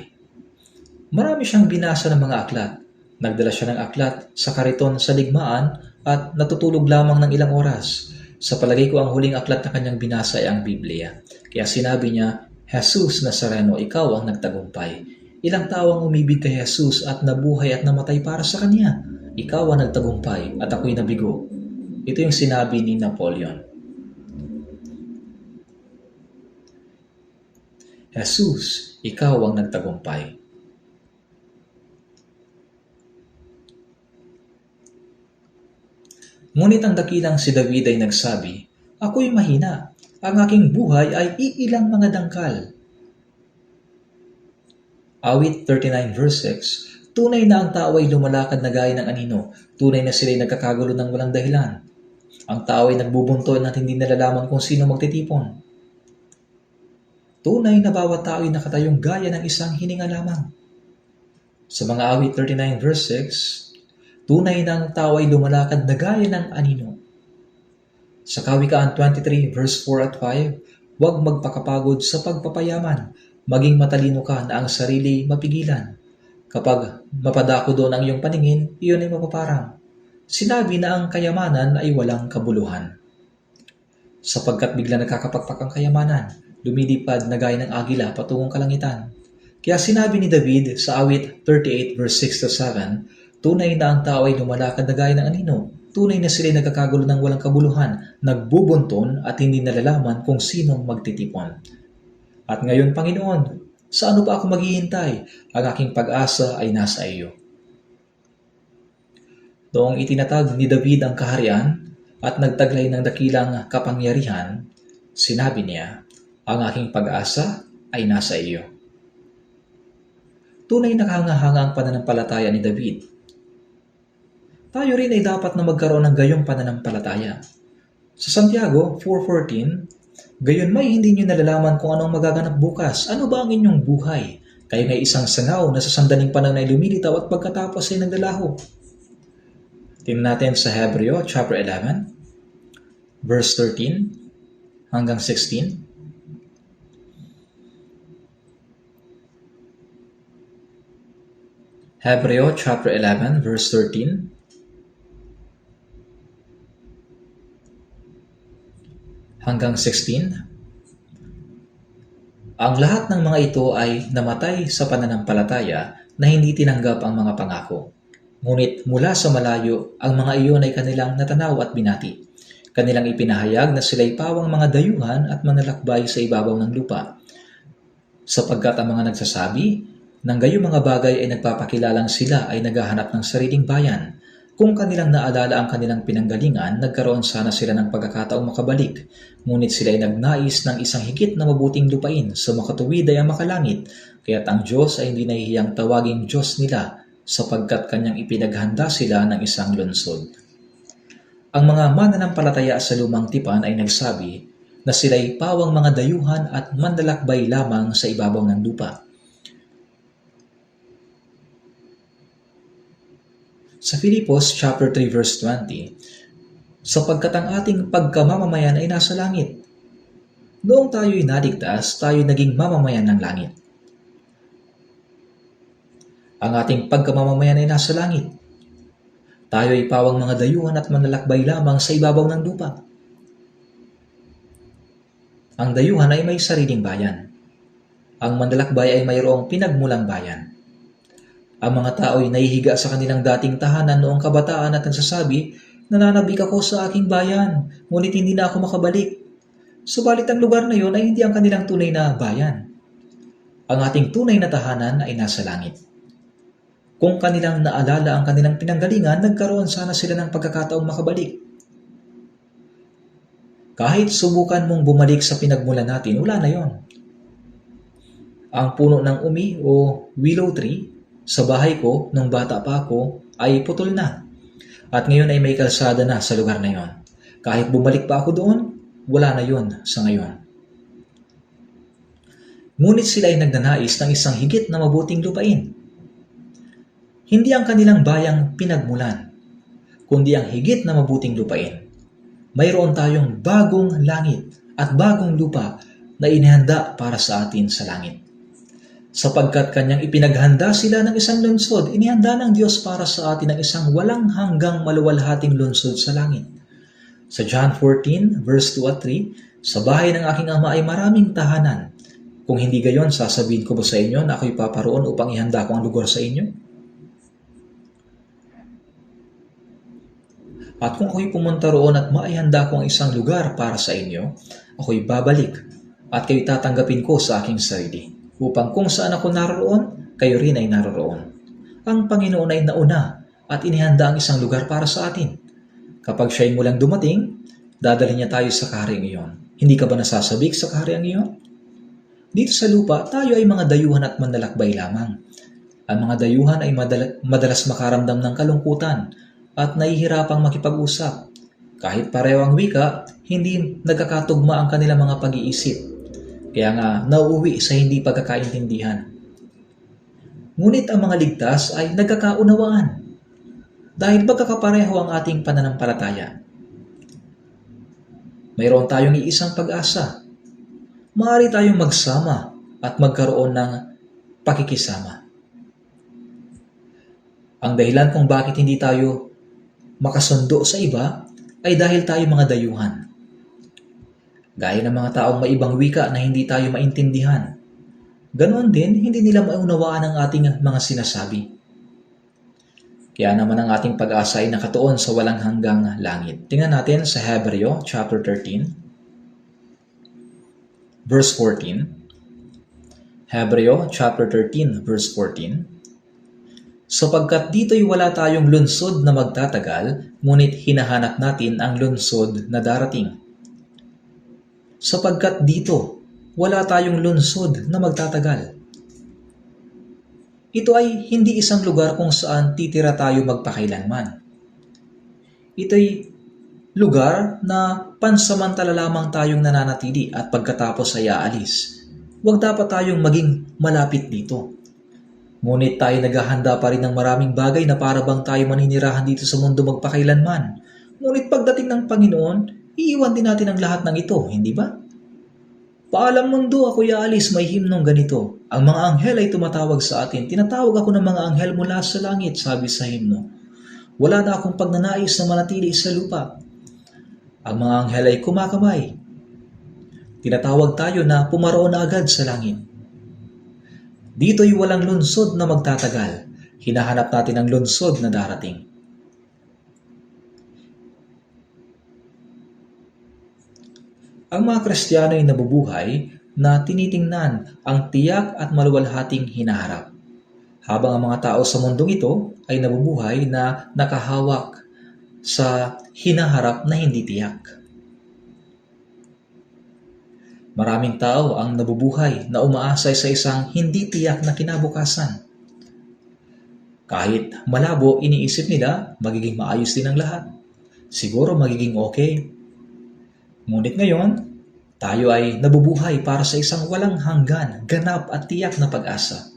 Marami siyang binasa ng mga aklat. Nagdala siya ng aklat sa kariton sa digmaan at natutulog lamang ng ilang oras. Sa palagay ko ang huling aklat na kanyang binasa ay ang Biblia. Kaya sinabi niya, Jesus Nazareno, ikaw ang nagtagumpay. Ilang tao ang umibig kay Jesus at nabuhay at namatay para sa kanya. Ikaw ang nagtagumpay at ako'y nabigo. Ito yung sinabi ni Napoleon. Jesus, ikaw ang nagtagumpay. Ngunit ang dakilang si David ay nagsabi, ako'y mahina. Ang aking buhay ay iilang mga dangkal. Awit 39 verse 6, tunay na ang tao ay lumalakad na gaya ng anino, tunay na sila'y nagkakagulo ng walang dahilan. Ang tao ay nagbubunto at hindi nalalaman kung sino magtitipon. Tunay na bawat tao ay nakatayong gaya ng isang hininga lamang. Sa mga awit 39 verse 6, tunay na ang tao ay lumalakad na gaya ng anino. Sa Kawikaan 23 verse 4 at 5, huwag magpakapagod sa pagpapayaman, maging matalino ka na ang sarili mapigilan. Kapag mapadako doon ang iyong paningin, iyon ay mapaparang. Sinabi na ang kayamanan ay walang kabuluhan. Sapagkat bigla nakakapagpak ang kayamanan, lumilipad na gaya ng agila patungong kalangitan. Kaya sinabi ni David sa awit 38 verse 6 to 7, tunay na ang tao ay lumalakad na gaya ng anino, tunay na sila'y nagkakagulo ng walang kabuluhan, nagbubunton at hindi nalalaman kung sinong magtitipon. At ngayon, Panginoon, sa ano pa ako maghihintay? Ang aking pag-asa ay nasa iyo. Noong itinatag ni David ang kaharian at nagtaglay ng dakilang kapangyarihan, sinabi niya, ang aking pag-asa ay nasa iyo. Tunay na kahanga-hanga ang pananampalataya ni David. Tayo rin ay dapat na magkaroon ng gayong pananampalataya. Sa Santiago 4:14, gayon may hindi nyo nalalaman kung anong magaganap bukas. Ano ba ang inyong buhay? Kayo ngay isang sangaw na sa sandaling panahon ay lumilitaw at pagkatapos ay nagdalaho. Tingnan natin sa Hebreo chapter 11, verse 13 hanggang 16. Hebreo chapter 11, verse 13 hanggang 16. Ang lahat ng mga ito ay namatay sa pananampalataya na hindi tinanggap ang mga pangako. Ngunit mula sa malayo, ang mga iyon ay kanilang natanaw at binati. Kanilang ipinahayag na sila'y pawang mga dayuhan at manlalakbay sa ibabaw ng lupa. Sapagkat ang mga nagsasabi ng gayong mga bagay ay nagpapakilalang sila ay naghahanap ng sariling bayan. Kung kanilang naalala ang kanilang pinanggalingan, nagkaroon sana sila ng pagkakataong makabalik. Ngunit sila ay nagnais ng isang higit na mabuting lupain, sa makatuwid ay ang makalangit. Kaya't ang Diyos ay hindi nahihiyang tawaging Diyos nila, sapagkat kanyang ipinaghanda sila ng isang lungsod. Ang mga mananampalataya sa lumang tipan ay nagsabi na sila'y pawang mga dayuhan at manlalakbay lamang sa ibabaw ng lupa. Sa Filipos chapter 3 verse 20, sapagkat ang ating pagkamamamayan ay nasa langit. Noong tayo'y naligtas, tayo'y naging mamamayan ng langit. Ang ating pagkamamamayan ay nasa langit. Tayo'y pawang mga dayuhan at manlalakbay lamang sa ibabaw ng lupa. Ang dayuhan ay may sariling bayan. Ang manlalakbay ay mayroong pinagmulang bayan. Ang mga tao ay nahihiga sa kanilang dating tahanan noong kabataan at nagsasabi, nananabik ako sa aking bayan, ngunit hindi na ako makabalik. Subalit ang lugar na iyon ay hindi ang kanilang tunay na bayan. Ang ating tunay na tahanan ay nasa langit. Kung kanilang naalala ang kanilang pinanggalingan, nagkaroon sana sila ng pagkakataong makabalik. Kahit subukan mong bumalik sa pinagmulan natin, wala na yon. Ang puno ng umi o willow tree sa bahay ko nung bata pa ako ay putol na. At ngayon ay may kalsada na sa lugar na yon. Kahit bumalik pa ako doon, wala na yon sa ngayon. Ngunit sila ay nagnanais ng isang higit na mabuting lupain. Hindi ang kanilang bayang pinagmulan, kundi ang higit na mabuting lupain. Mayroon tayong bagong langit at bagong lupa na inihanda para sa atin sa langit. Sapagkat kanyang ipinaghanda sila ng isang lungsod, inihanda ng Diyos para sa atin ang isang walang hanggang maluwalhating lungsod sa langit. Sa John 14, verse 2 at 3, sa bahay ng aking ama ay maraming tahanan. Kung hindi gayon, sasabihin ko ba sa inyo na ako'y paparoon upang ihanda ko ang lugar sa inyo? At kung ako'y pumunta roon at maihanda ko ang isang lugar para sa inyo, ako'y babalik at kayo'y tatanggapin ko sa aking sarili, upang kung saan ako naroroon, kayo rin ay naroroon. Ang Panginoon ay nauna at inihanda ang isang lugar para sa atin. Kapag siya'y mulang dumating, dadalhin niya tayo sa kahariang iyon. Hindi ka ba nasasabik sa kahariang iyon? Dito sa lupa, tayo ay mga dayuhan at manlalakbay lamang. Ang mga dayuhan ay madalas makaramdam ng kalungkutan at nahihirapang makipag-usap. Kahit pareho ang wika, hindi nagkakatugma ang kanilang mga pag-iisip. Kaya nga nauuwi sa hindi pagkakaintindihan. Ngunit ang mga ligtas ay nagkakaunawaan dahil magkakapareho ang ating pananampalataya. Mayroon tayong iisang pag-asa. Maaari tayong magsama at magkaroon ng pakikisama. Ang dahilan kung bakit hindi tayo makasundo sa iba ay dahil tayo mga dayuhan. Gaya ng mga taong may ibang wika na hindi tayo maintindihan. Ganoon din, hindi nila maunawaan ang ating mga sinasabi. Kaya naman ang ating pag-asa ay nakatuon sa walang hanggang langit. Tingnan natin sa Hebreo chapter 13, verse 14. Hebreo chapter 13, verse 14. Sapagkat dito'y wala tayong lunsod na magtatagal, ngunit hinahanap natin ang lunsod na darating. Sapagkat dito, wala tayong lunsod na magtatagal. Ito ay hindi isang lugar kung saan titira tayo magpakailanman. Ito'y lugar na pansamantala lamang tayong nananatili at pagkatapos ay aalis. Huwag dapat tayong maging malapit dito. Ngunit tayo naghahanda pa rin ng maraming bagay na para bang tayo maninirahan dito sa mundo magpakailanman. Ngunit pagdating ng Panginoon, iiwan din natin ang lahat ng ito, hindi ba? Paalam mundo, ako'y aalis, may himnong ganito. Ang mga anghel ay tumatawag sa atin. Tinatawag ako ng mga anghel mula sa langit, sabi sa himno. Wala na akong pagnanais na manatili sa lupa. Ang mga anghel ay kumakamay. Tinatawag tayo na pumaroon na agad sa langit. Dito'y walang lunsod na magtatagal. Hinahanap natin ang lunsod na darating. Ang mga Kristiyano ay nabubuhay na tinitingnan ang tiyak at maluwalhating hinaharap. Habang ang mga tao sa mundong ito ay nabubuhay na nakahawak sa hinaharap na hindi tiyak. Maraming tao ang nabubuhay na umaasay sa isang hindi tiyak na kinabukasan. Kahit malabo, iniisip nila magiging maayos din ang lahat. Siguro magiging okay. Ngunit ngayon, tayo ay nabubuhay para sa isang walang hanggan, ganap at tiyak na pag-asa.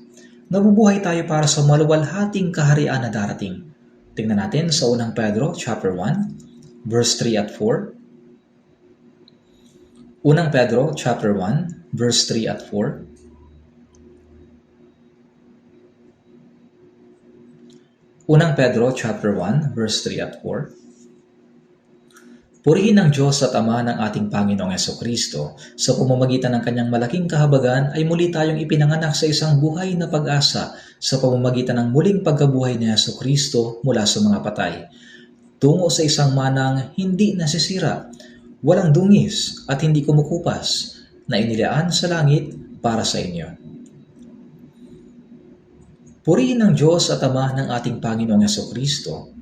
Nabubuhay tayo para sa maluwalhating kaharian na darating. Tingnan natin sa unang Pedro chapter 1, verse 3 at 4. Unang Pedro chapter 1, verse 3 at 4. Unang Pedro chapter 1, verse 3 at 4. Purihin ng Diyos at Ama ng ating Panginoong Jesucristo, sa pamamagitan ng kanyang malaking kahabagan ay muli tayong ipinanganak sa isang buhay na pag-asa sa pamamagitan ng muling pagkabuhay ni Jesucristo mula sa mga patay, tungo sa isang manang hindi nasisira, walang dungis at hindi kumukupas, na inilaan sa langit para sa inyo. Purihin ng Diyos at Ama ng ating Panginoong Jesucristo,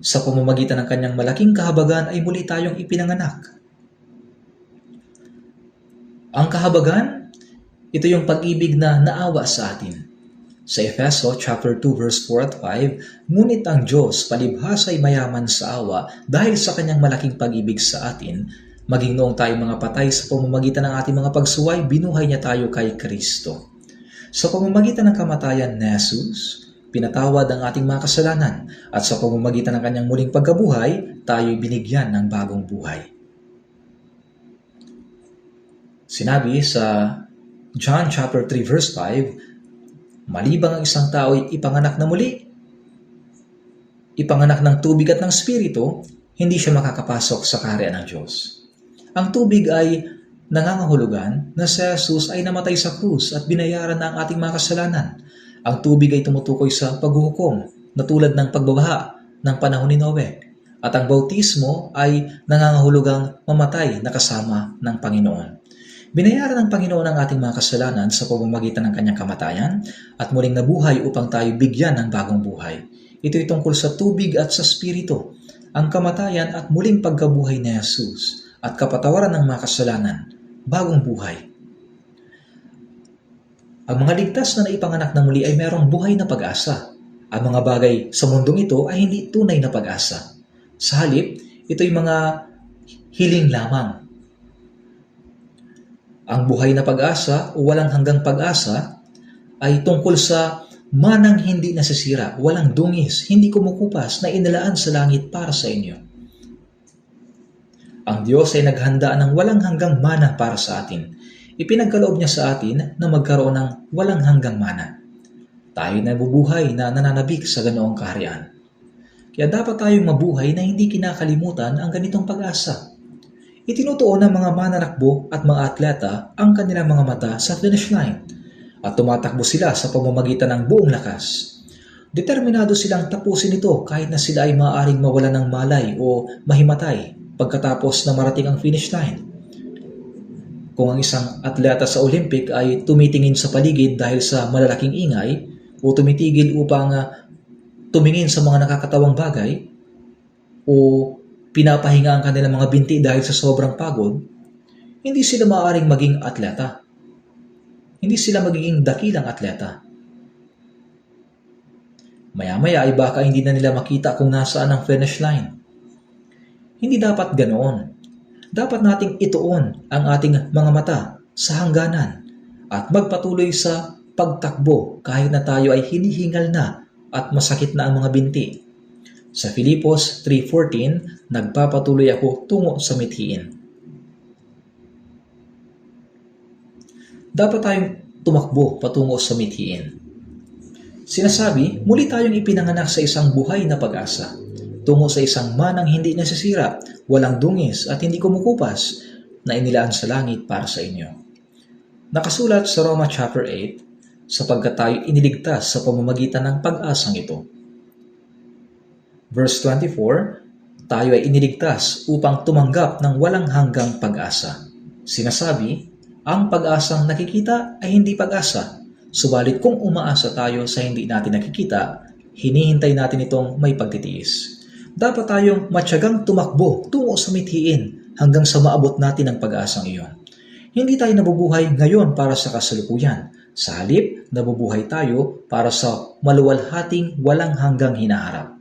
sa pamamagitan ng kanyang malaking kahabagan ay muli tayong ipinanganak. Ang kahabagan, ito yung pag-ibig na naawa sa atin. Sa Efeso chapter 2 verse 4 at 5, ngunit ang Diyos palibhas ay mayaman sa awa dahil sa kanyang malaking pag-ibig sa atin, maging noong tayo mga patay sa pamamagitan ng ating mga pagsuway, binuhay niya tayo kay Kristo. Sa pamamagitan ng kamatayan ni Jesus, pinatawad ang ating mga kasalanan at sa pamamagitan ng kanyang muling pagkabuhay, tayo'y binigyan ng bagong buhay. Sinabi sa John chapter 3 verse 5, malibang ang isang tao ay ipanganak na muli, ipanganak ng tubig at ng Espiritu, hindi siya makakapasok sa kaharian ng Diyos. Ang tubig ay nangangahulugan na si Jesus ay namatay sa krus at binayaran na ang ating mga kasalanan. Ang tubig ay tumutukoy sa paghuhukom na tulad ng pagbabaha ng panahon ni Noe. At ang bautismo ay nangangahulugang mamatay na kasama ng Panginoon. Binayaran ng Panginoon ang ating mga kasalanan sa pamamagitan ng kanyang kamatayan at muling nabuhay upang tayo bigyan ng bagong buhay. Ito'y tungkol sa tubig at sa Espiritu, ang kamatayan at muling pagkabuhay ni Jesus at kapatawaran ng mga kasalanan, bagong buhay. Ang mga ligtas na naipanganak na muli ay mayroong buhay na pag-asa. Ang mga bagay sa mundong ito ay hindi tunay na pag-asa. Sa halip, ito'y mga hiling lamang. Ang buhay na pag-asa o walang hanggang pag-asa ay tungkol sa manang hindi nasisira, walang dungis, hindi kumukupas na inilaan sa langit para sa inyo. Ang Diyos ay naghanda ng walang hanggang mana para sa atin. Ipinagkaloob niya sa atin na magkaroon ng walang hanggang mana. Tayo na bubuhay na nananabik sa ganoong kaharian. Kaya dapat tayong mabuhay na hindi kinakalimutan ang ganitong pag-asa. Itinutuon ng mga mananakbo at mga atleta ang kanilang mga mata sa finish line at tumatakbo sila sa pamamagitan ng buong lakas. Determinado silang tapusin ito kahit na sila ay maaaring mawalan ng malay o mahimatay pagkatapos na marating ang finish line. Kung ang isang atleta sa Olympic ay tumitingin sa paligid dahil sa malalaking ingay o tumitigil upang tumingin sa mga nakakatawang bagay o pinapahinga ang kanilang mga binti dahil sa sobrang pagod, hindi sila maaaring maging atleta. Hindi sila magiging dakilang atleta. Maya-maya ay baka hindi na nila makita kung nasaan ang finish line. Hindi dapat ganoon. Dapat nating ituon ang ating mga mata sa hangganan at magpatuloy sa pagtakbo kahit na tayo ay hinihingal na at masakit na ang mga binti. Sa Filipos 3:14, nagpapatuloy ako tungo sa mithiin. Dapat tayong tumakbo patungo sa mithiin. Sinasabi, muli tayong ipinanganak sa isang buhay na pag-asa, tungo sa isang manang hindi nasisira, walang dungis at hindi kumukupas na inilaan sa langit para sa inyo. Nakasulat sa Roma chapter 8, sapagkat tayo iniligtas sa pamamagitan ng pag-asang ito. Verse 24, tayo ay iniligtas upang tumanggap ng walang hanggang pag-asa. Sinasabi, ang pag-asang nakikita ay hindi pag-asa, subalit kung umaasa tayo sa hindi natin nakikita, hinihintay natin itong may pagtitiis. Dapat tayong matyagang tumakbo tungo sa mithiin hanggang sa maabot natin ang pag-asang iyon. Hindi tayo nabubuhay ngayon para sa kasalukuyan. Sa halip, nabubuhay tayo para sa maluwalhating walang hanggang hinaharap.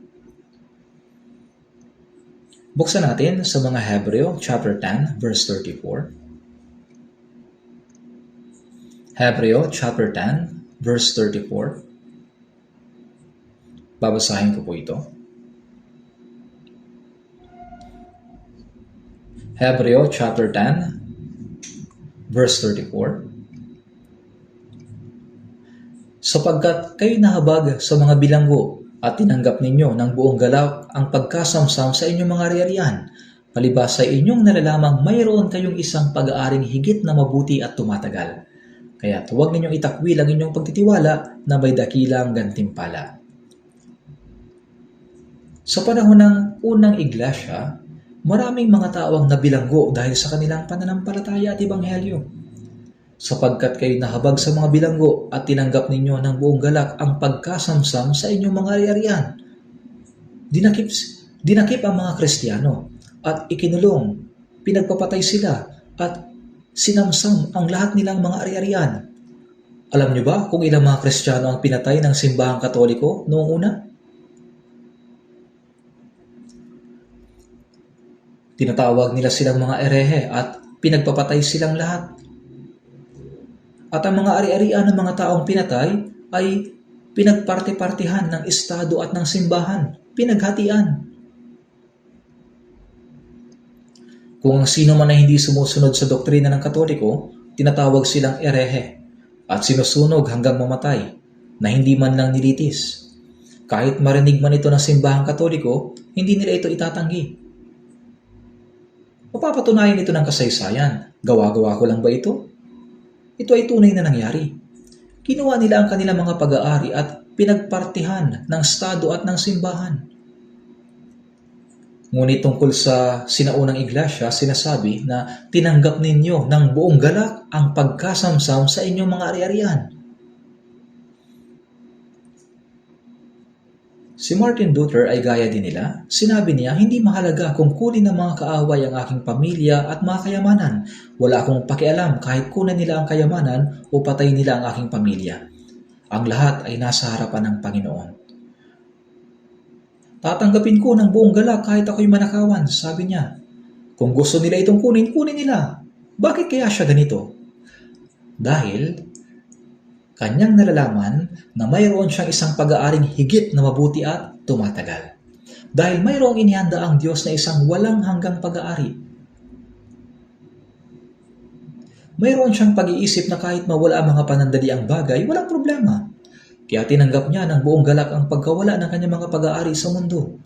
Buksan natin sa mga Hebreo chapter 10 verse 34. Hebreo chapter 10 verse 34. Babasahin ko po ito. Hebreo chapter 10 verse 34. Sapagkat kayo nahabag sa mga bilanggo at tinanggap ninyo ng buong galak ang pagkasamsam sa inyong mga ari-arian, palibas sa inyong nalalamang mayroon kayong isang pag-aaring higit na mabuti at tumatagal. Kaya huwag ninyong itakwil ang inyong pagtitiwala na may dakilang gantimpala. Sa panahon ng unang iglesia, maraming mga tao ang nabilanggo dahil sa kanilang pananampalataya at ebanghelyo. Sapagkat kayo nahabag sa mga bilanggo at tinanggap ninyo ng buong galak ang pagkasamsam sa inyong mga ari-arian. Dinakip ang mga Kristiyano at ikinulong, pinagpapatay sila at sinamsam ang lahat nilang mga ari-arian. Alam niyo ba kung ilang mga Kristiyano ang pinatay ng simbahang Katoliko noong una? Tinatawag nila silang mga erehe at pinagpapatay silang lahat. At ang mga ari-arian ng mga taong pinatay ay pinagparte-partihan ng estado at ng simbahan, pinaghatian. Kung ang sino man ay hindi sumusunod sa doktrina ng Katoliko, tinatawag silang erehe at sinusunog hanggang mamatay na hindi man lang nilitis. Kahit marinig man ito ng simbahang Katoliko, hindi nila ito itatanggi. Mapapatunayan ito ng kasaysayan. Gawa-gawa ko lang ba ito? Ito ay tunay na nangyari. Kinuha nila ang kanilang mga pag-aari at pinagpartihan ng estado at ng simbahan. Ngunit tungkol sa sinaunang iglesia, sinasabi na tinanggap ninyo ng buong galak ang pagkasamsam sa inyong mga ari-arian. Si Martin Luther ay gaya din nila. Sinabi niya, hindi mahalaga kung kunin ng mga kaaway ang aking pamilya at mga kayamanan. Wala akong pakialam kahit kunin nila ang kayamanan o patayin nila ang aking pamilya. Ang lahat ay nasa harapan ng Panginoon. Tatanggapin ko ng buong galak kahit ako'y manakawan, sabi niya. Kung gusto nila itong kunin, kunin nila. Bakit kaya siya ganito? Dahil kanyang nalalaman na mayroon siyang isang pag-aaring higit na mabuti at tumatagal. Dahil mayroong inihanda ang Diyos na isang walang hanggang pag-aari. Mayroon siyang pag-iisip na kahit mawala ang mga panandaliang bagay, walang problema. Kaya tinanggap niya ng buong galak ang pagkawala ng kanyang mga pag-aari sa mundo.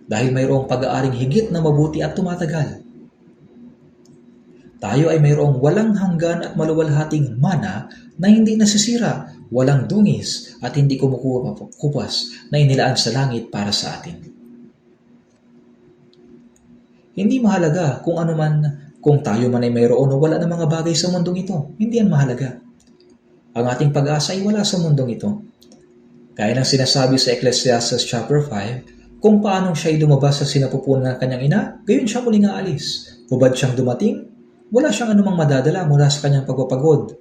Dahil mayroong pag-aaring higit na mabuti at tumatagal. Tayo ay mayroong walang hanggan at maluwalhating mana na hindi nasisira, walang dungis at hindi kumukupas na inilaan sa langit para sa atin. Hindi mahalaga kung tayo man ay mayroon o wala ng mga bagay sa mundong ito. Hindi yan mahalaga. Ang ating pag-asa ay wala sa mundong ito. Kaya nang sinasabi sa Ecclesiastes chapter 5, kung paanong siya ay lumabas sa sinapupunan ng kanyang ina, gayon siya muling aalis. Hubad siyang dumating, wala siyang anumang madadala mula sa kanyang pagpapagod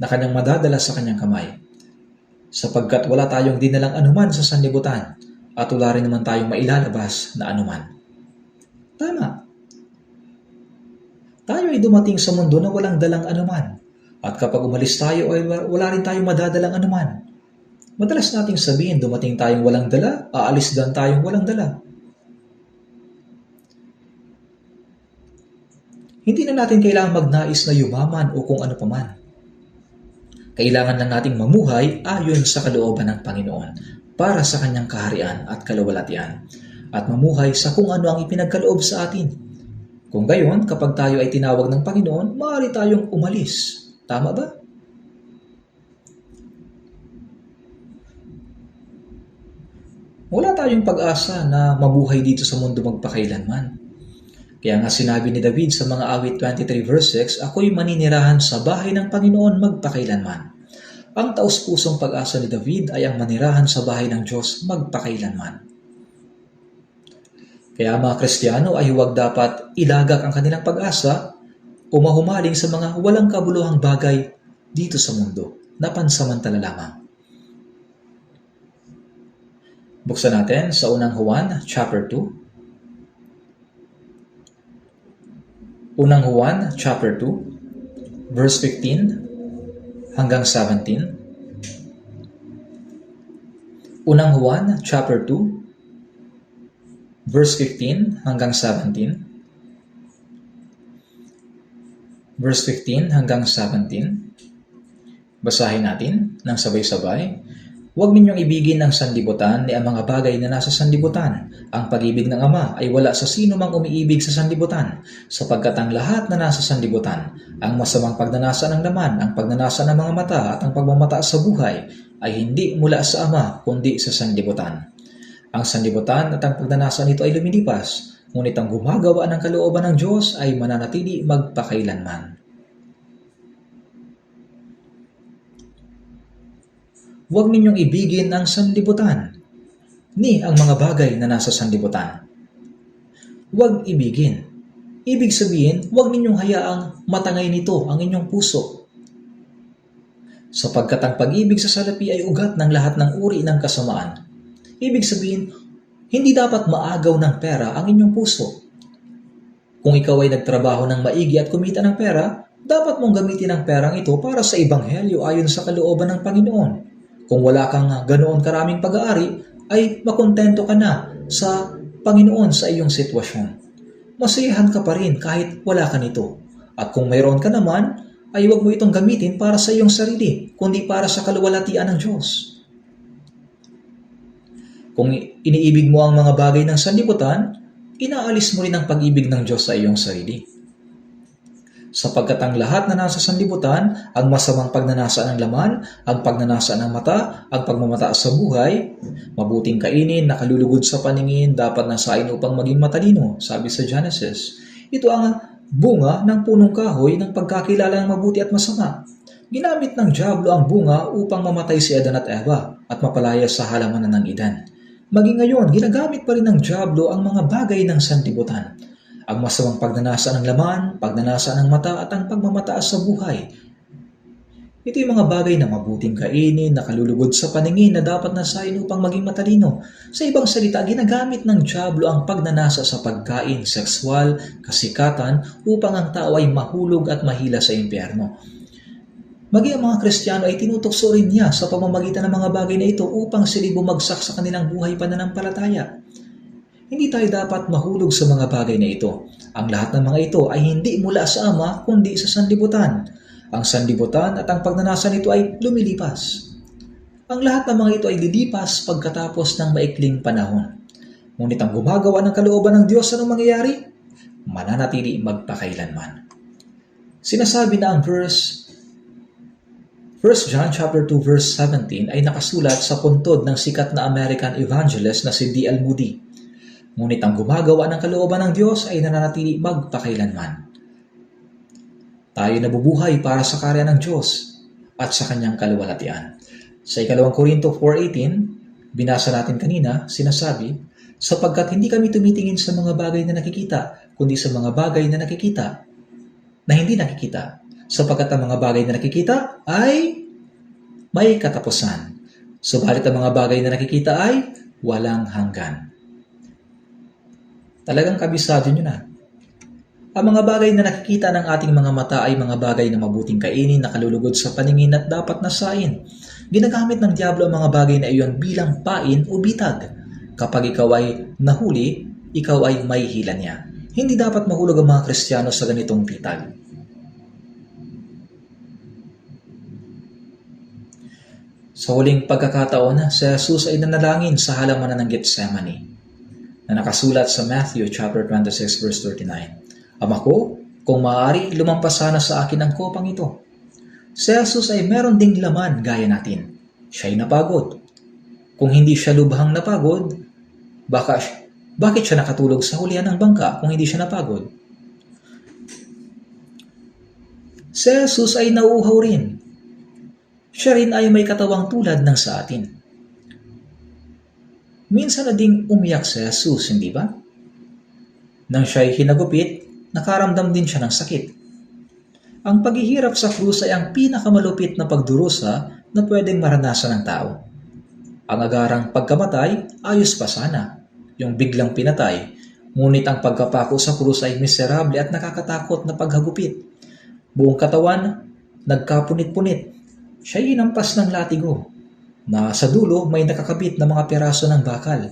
na kanyang madadala sa kanyang kamay. Sapagkat wala tayong dinalang anuman sa sanlibutan at wala rin naman tayong mailalabas na anuman. Tama. Tayo ay dumating sa mundo na walang dalang anuman. At kapag umalis tayo ay wala rin tayong madadalang anuman. Madalas nating sabihin dumating tayong walang dala, aalis din tayong walang dala. Hindi na natin kailangang magnais na yumaman o kung ano paman. Kailangan lang nating mamuhay ayon sa kalooban ng Panginoon para sa kanyang kaharian at kaluwalhatian at mamuhay sa kung ano ang ipinagkaloob sa atin. Kung gayon, kapag tayo ay tinawag ng Panginoon, maaari tayong umalis. Tama ba? Wala tayong pag-asa na mabuhay dito sa mundo magpakailanman. Kaya nga sinabi ni David sa mga awit 23 verse 6, ako'y maninirahan sa bahay ng Panginoon magpakailanman. Ang taus-pusong pag-asa ni David ay ang manirahan sa bahay ng Diyos magpakailanman. Kaya mga Kristiyano ay huwag dapat ilagak ang kanilang pag-asa o mahumaling sa mga walang kabuluhang bagay dito sa mundo na pansamantala lamang. Buksan natin sa unang Juan, chapter 2. Unang Juan, chapter 2, verse 15 hanggang 17. Unang Juan, chapter 2, verse 15 hanggang 17. Verse 15 hanggang 17. Basahin natin ng sabay-sabay. Huwag ninyong ibigin ang sanlibutan ni ang mga bagay na nasa sanlibutan. Ang pag-ibig ng Ama ay wala sa sino mang umiibig sa sanlibutan, sapagkat ang lahat na nasa sanlibutan, ang masamang pagnanasa ng laman, ang pagnanasa ng mga mata at ang pagmamata sa buhay, ay hindi mula sa Ama kundi sa sanlibutan. Ang sanlibutan at ang pagnanasa nito ay lumilipas, ngunit ang gumagawa ng kalooban ng Diyos ay mananatili magpakailanman. Huwag ninyong ibigin ang sanlibutan, ni ang mga bagay na nasa sanlibutan. Huwag ibigin. Ibig sabihin, huwag ninyong hayaang matangay nito ang inyong puso. Sapagkat ang pag-ibig sa salapi ay ugat ng lahat ng uri ng kasamaan. Ibig sabihin, hindi dapat maagaw ng pera ang inyong puso. Kung ikaw ay nagtrabaho ng maigi at kumita ng pera, dapat mong gamitin ang perang ito para sa ebanghelyo ayon sa kalooban ng Panginoon. Kung wala kang ganoon karaming pag-aari, ay makontento ka na sa Panginoon sa iyong sitwasyon. Masiyahan ka pa rin kahit wala ka nito. At kung mayroon ka naman, ay huwag mo itong gamitin para sa iyong sarili, kundi para sa kaluwalhatian ng Diyos. Kung iniibig mo ang mga bagay ng sanlibutan, inaalis mo rin ang pag-ibig ng Diyos sa iyong sarili. Sapagkat ang lahat na nasa sanlibutan, ang masamang pagnanasa ng laman, ang pagnanasa ng mata, ang pagmamata sa buhay, mabuting kainin, nakalulugod sa paningin, dapat nasain upang maging matalino, sabi sa Genesis. Ito ang bunga ng punong kahoy ng pagkakilala ng mabuti at masama. Ginamit ng dyablo ang bunga upang mamatay si Adan at Eva at mapalaya sa halamanan ng Eden. Maging ngayon, ginagamit pa rin ng dyablo ang mga bagay ng sanlibutan. Ang masamang pagnanasa ng laman, pagnanasa ng mata at ang pagmamataas sa buhay. Ito yung mga bagay na mabuting kainin, nakalulugod sa paningin na dapat nasain upang maging matalino. Sa ibang salita, ginagamit ng dyablo ang pagnanasa sa pagkain, sexual, kasikatan upang ang tao ay mahulog at mahila sa impyerno. Maging ang mga Kristiyano ay tinutokso rin niya sa pamamagitan ng mga bagay na ito upang sila bumagsak sa kanilang buhay pananampalataya. Hindi tayo dapat mahulog sa mga bagay na ito. Ang lahat ng mga ito ay hindi mula sa Ama kundi sa sanlibutan. Ang sanlibutan at ang pagnanasa nito ay lumilipas. Ang lahat ng mga ito ay lilipas pagkatapos ng maikling panahon. Ngunit ang gumagawa ng kalooban ng Diyos, anong mangyayari? Mananatili magpakailanman. Sinasabi na ang 1 John chapter 2 verse 17 ay nakasulat sa puntod ng sikat na American evangelist na si D.L. Moody. Ngunit ang gumagawa ng kalooban ng Diyos ay nananatili magpakailanman. Tayo nabubuhay para sa karya ng Diyos at sa kanyang kaluwalhatian. Sa 2 Korinto 4:18, binasa natin kanina, sinasabi, sapagkat hindi kami tumitingin sa mga bagay na nakikita, kundi sa mga bagay na nakikita, na hindi nakikita. Sapagkat ang mga bagay na nakikita ay may katapusan. Subalit ang mga bagay na nakikita ay walang hanggan. Talagang kabisado nyo na. Ang mga bagay na nakikita ng ating mga mata ay mga bagay na mabuting kainin, nakalulugod sa paningin at dapat nasain. Ginagamit ng dyablo ang mga bagay na iyon bilang pain o bitag. Kapag ikaw ay nahuli, ikaw ay may hila niya. Hindi dapat mahulog ang mga Kristiyano sa ganitong bitag. Sa huling pagkakataon, si Jesus ay nanalangin sa halamanan ng Getsemani na nakasulat sa Matthew chapter 26 verse 39. Ama ko, kung maaari, lumampas sana sa akin ang kopang ito. Si Jesus ay meron ding laman gaya natin. Siya'y napagod. Kung hindi siya lubhang napagod, bakit siya nakatulog sa hulihan ng bangka kung hindi siya napagod? Si Jesus ay nauuhaw rin. Siya rin ay may katawang tulad ng sa atin. Minsan na ding umiyak si Jesus, hindi ba? Nang siya'y hinagupit, nakaramdam din siya ng sakit. Ang paghihirap sa krus ay ang pinakamalupit na pagdurusa na pwedeng maranasan ng tao. Ang agarang pagkamatay, ayos pa sana, yung biglang pinatay, ngunit ang pagkapako sa krus ay miserable at nakakatakot na paghagupit. Buong katawan, nagkapunit-punit. Siya'y hinampas ng latigo, na sa dulo may nakakabit na mga piraso ng bakal.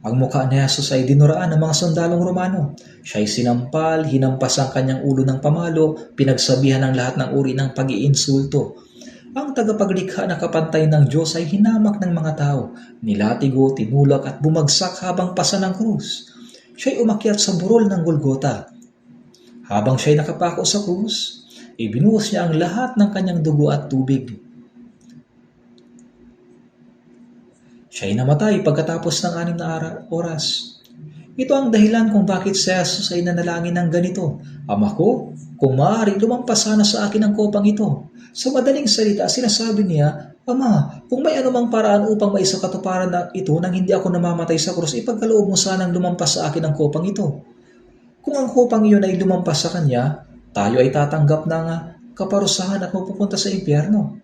Ang mukha ni Jesus ay dinuraan ng mga sundalong Romano. Siya'y sinampal, hinampas ang kanyang ulo ng pamalo, pinagsabihan ng lahat ng uri ng pag-iinsulto. Ang tagapaglikha na kapantay ng Diyos ay hinamak ng mga tao, nilatigo, tinulak at bumagsak habang pasa ng krus. Siya'y umakyat sa burol ng Golgota. Habang siya'y nakapako sa krus, ibinuhos niya ang lahat ng kanyang dugo at tubig. Siya'y namatay pagkatapos ng 6 na oras. Ito ang dahilan kung bakit si Jesus ay nanalangin ng ganito. Ama ko, kung maaari, lumampas sana sa akin ang kopang ito. Sa madaling salita, sinasabi niya, Ama, kung may anumang paraan upang maisakatuparan na ito nang hindi ako namamatay sa krus, ipagkaloob mo sanang lumampas sa akin ang kopang ito. Kung ang kopang iyon ay lumampas sa kanya, tayo ay tatanggap ng kaparusahan at mapupunta sa impyerno.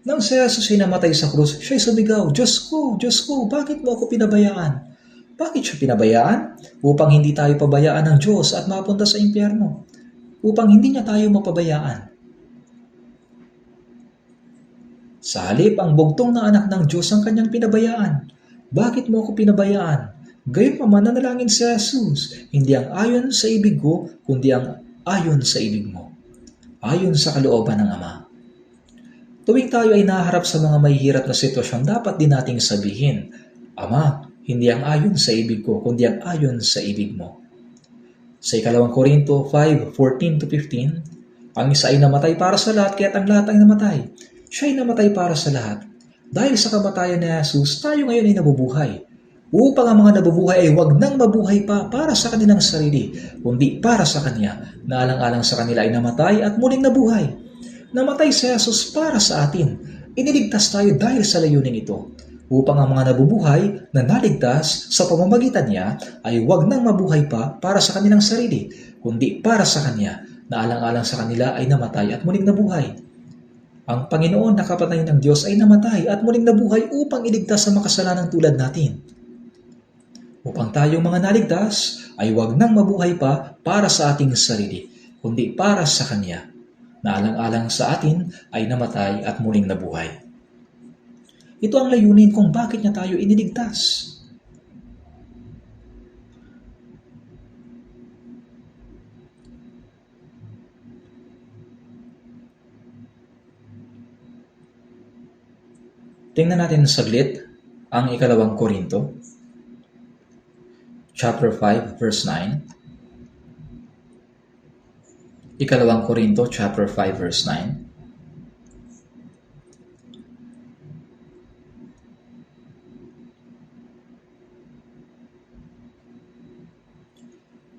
Nang si Jesus ay namatay sa krus, siya'y sumigaw, Diyos ko, bakit mo ako pinabayaan? Bakit siya pinabayaan? Upang hindi tayo pabayaan ng Diyos at mapunta sa impyerno. Upang hindi niya tayo mapabayaan. Sa halip, ang bugtong na anak ng Diyos ang kanyang pinabayaan. Bakit mo ako pinabayaan? Gayunpaman nanalangin si Jesus, hindi ang ayon sa ibig ko, kundi ang ayon sa ibig mo. Ayon sa kalooban ng Ama. Tuwing tayo ay naharap sa mga mahihirap na sitwasyon, dapat din nating sabihin, Ama, hindi ang ayon sa ibig ko, kundi ang ayon sa ibig mo. Sa 2 Korinto 5:14-15, ang isa ay namatay para sa lahat, kaya't ang lahat ay namatay. Siya ay namatay para sa lahat. Dahil sa kamatayan ni Jesus, tayo ngayon ay nabubuhay. Upang ang mga nabubuhay ay huwag nang mabuhay pa para sa kanilang sarili, kundi para sa Kanya, na alang-alang sa kanila ay namatay at muling nabuhay. Namatay si Jesus para sa atin. Iniligtas tayo dahil sa layunin ito. upang ang mga nabubuhay na naligtas sa pamamagitan niya ay huwag nang mabuhay pa para sa kanilang sarili, kundi para sa Kanya na alang-alang sa kanila ay namatay at muling nabuhay. Ang Panginoon na kapatay ng Diyos ay namatay at muling nabuhay upang iligtas sa makasalanan tulad natin. Upang tayo mga naligtas ay huwag nang mabuhay pa para sa ating sarili, kundi para sa Kanya na alang-alang sa atin ay namatay at muling nabuhay. Ito ang layunin kung bakit niya tayo iniligtas. Tingnan natin saglit ang 2 Korinto, chapter 5, verse 9. 2 Korinto, chapter 5, verse 9.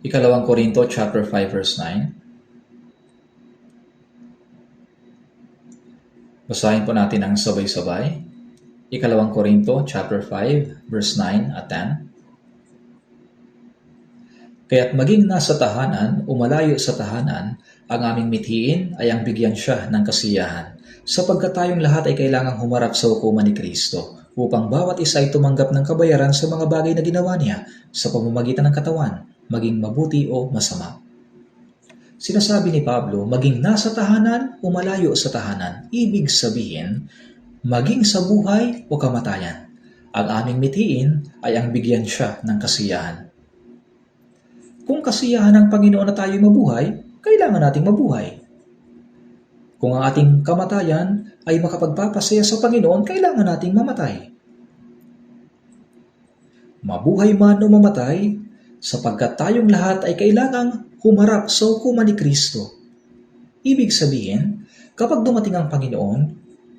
2 Korinto chapter 5 verse 9. Basahin po natin ang sabay-sabay. 2 Korinto chapter 5 verse 9 at 10. Kaya't maging nasa tahanan o malayo sa tahanan, ang aming mithiin ay ang bigyan siya ng kasiyahan, sapagkat tayong lahat ay kailangang humarap sa hukuman ni Kristo, upang bawat isa ay tumanggap ng kabayaran sa mga bagay na ginawa niya sa pamamagitan ng katawan, maging mabuti o masama. Sinasabi ni Pablo, maging nasa tahanan o malayo sa tahanan, ibig sabihin, maging sa buhay o kamatayan. Ang aming mithiin ay ang bigyan siya ng kasiyahan. Kung kasiyahan ng Panginoon na tayo mabuhay, kailangan nating mabuhay. Kung ang ating kamatayan ay makapagpapasaya sa Panginoon, kailangan nating mamatay. Mabuhay man o mamatay, sapagkat tayong lahat ay kailangang humarap sa hukuman ni Kristo. Ibig sabihin, kapag dumating ang Panginoon,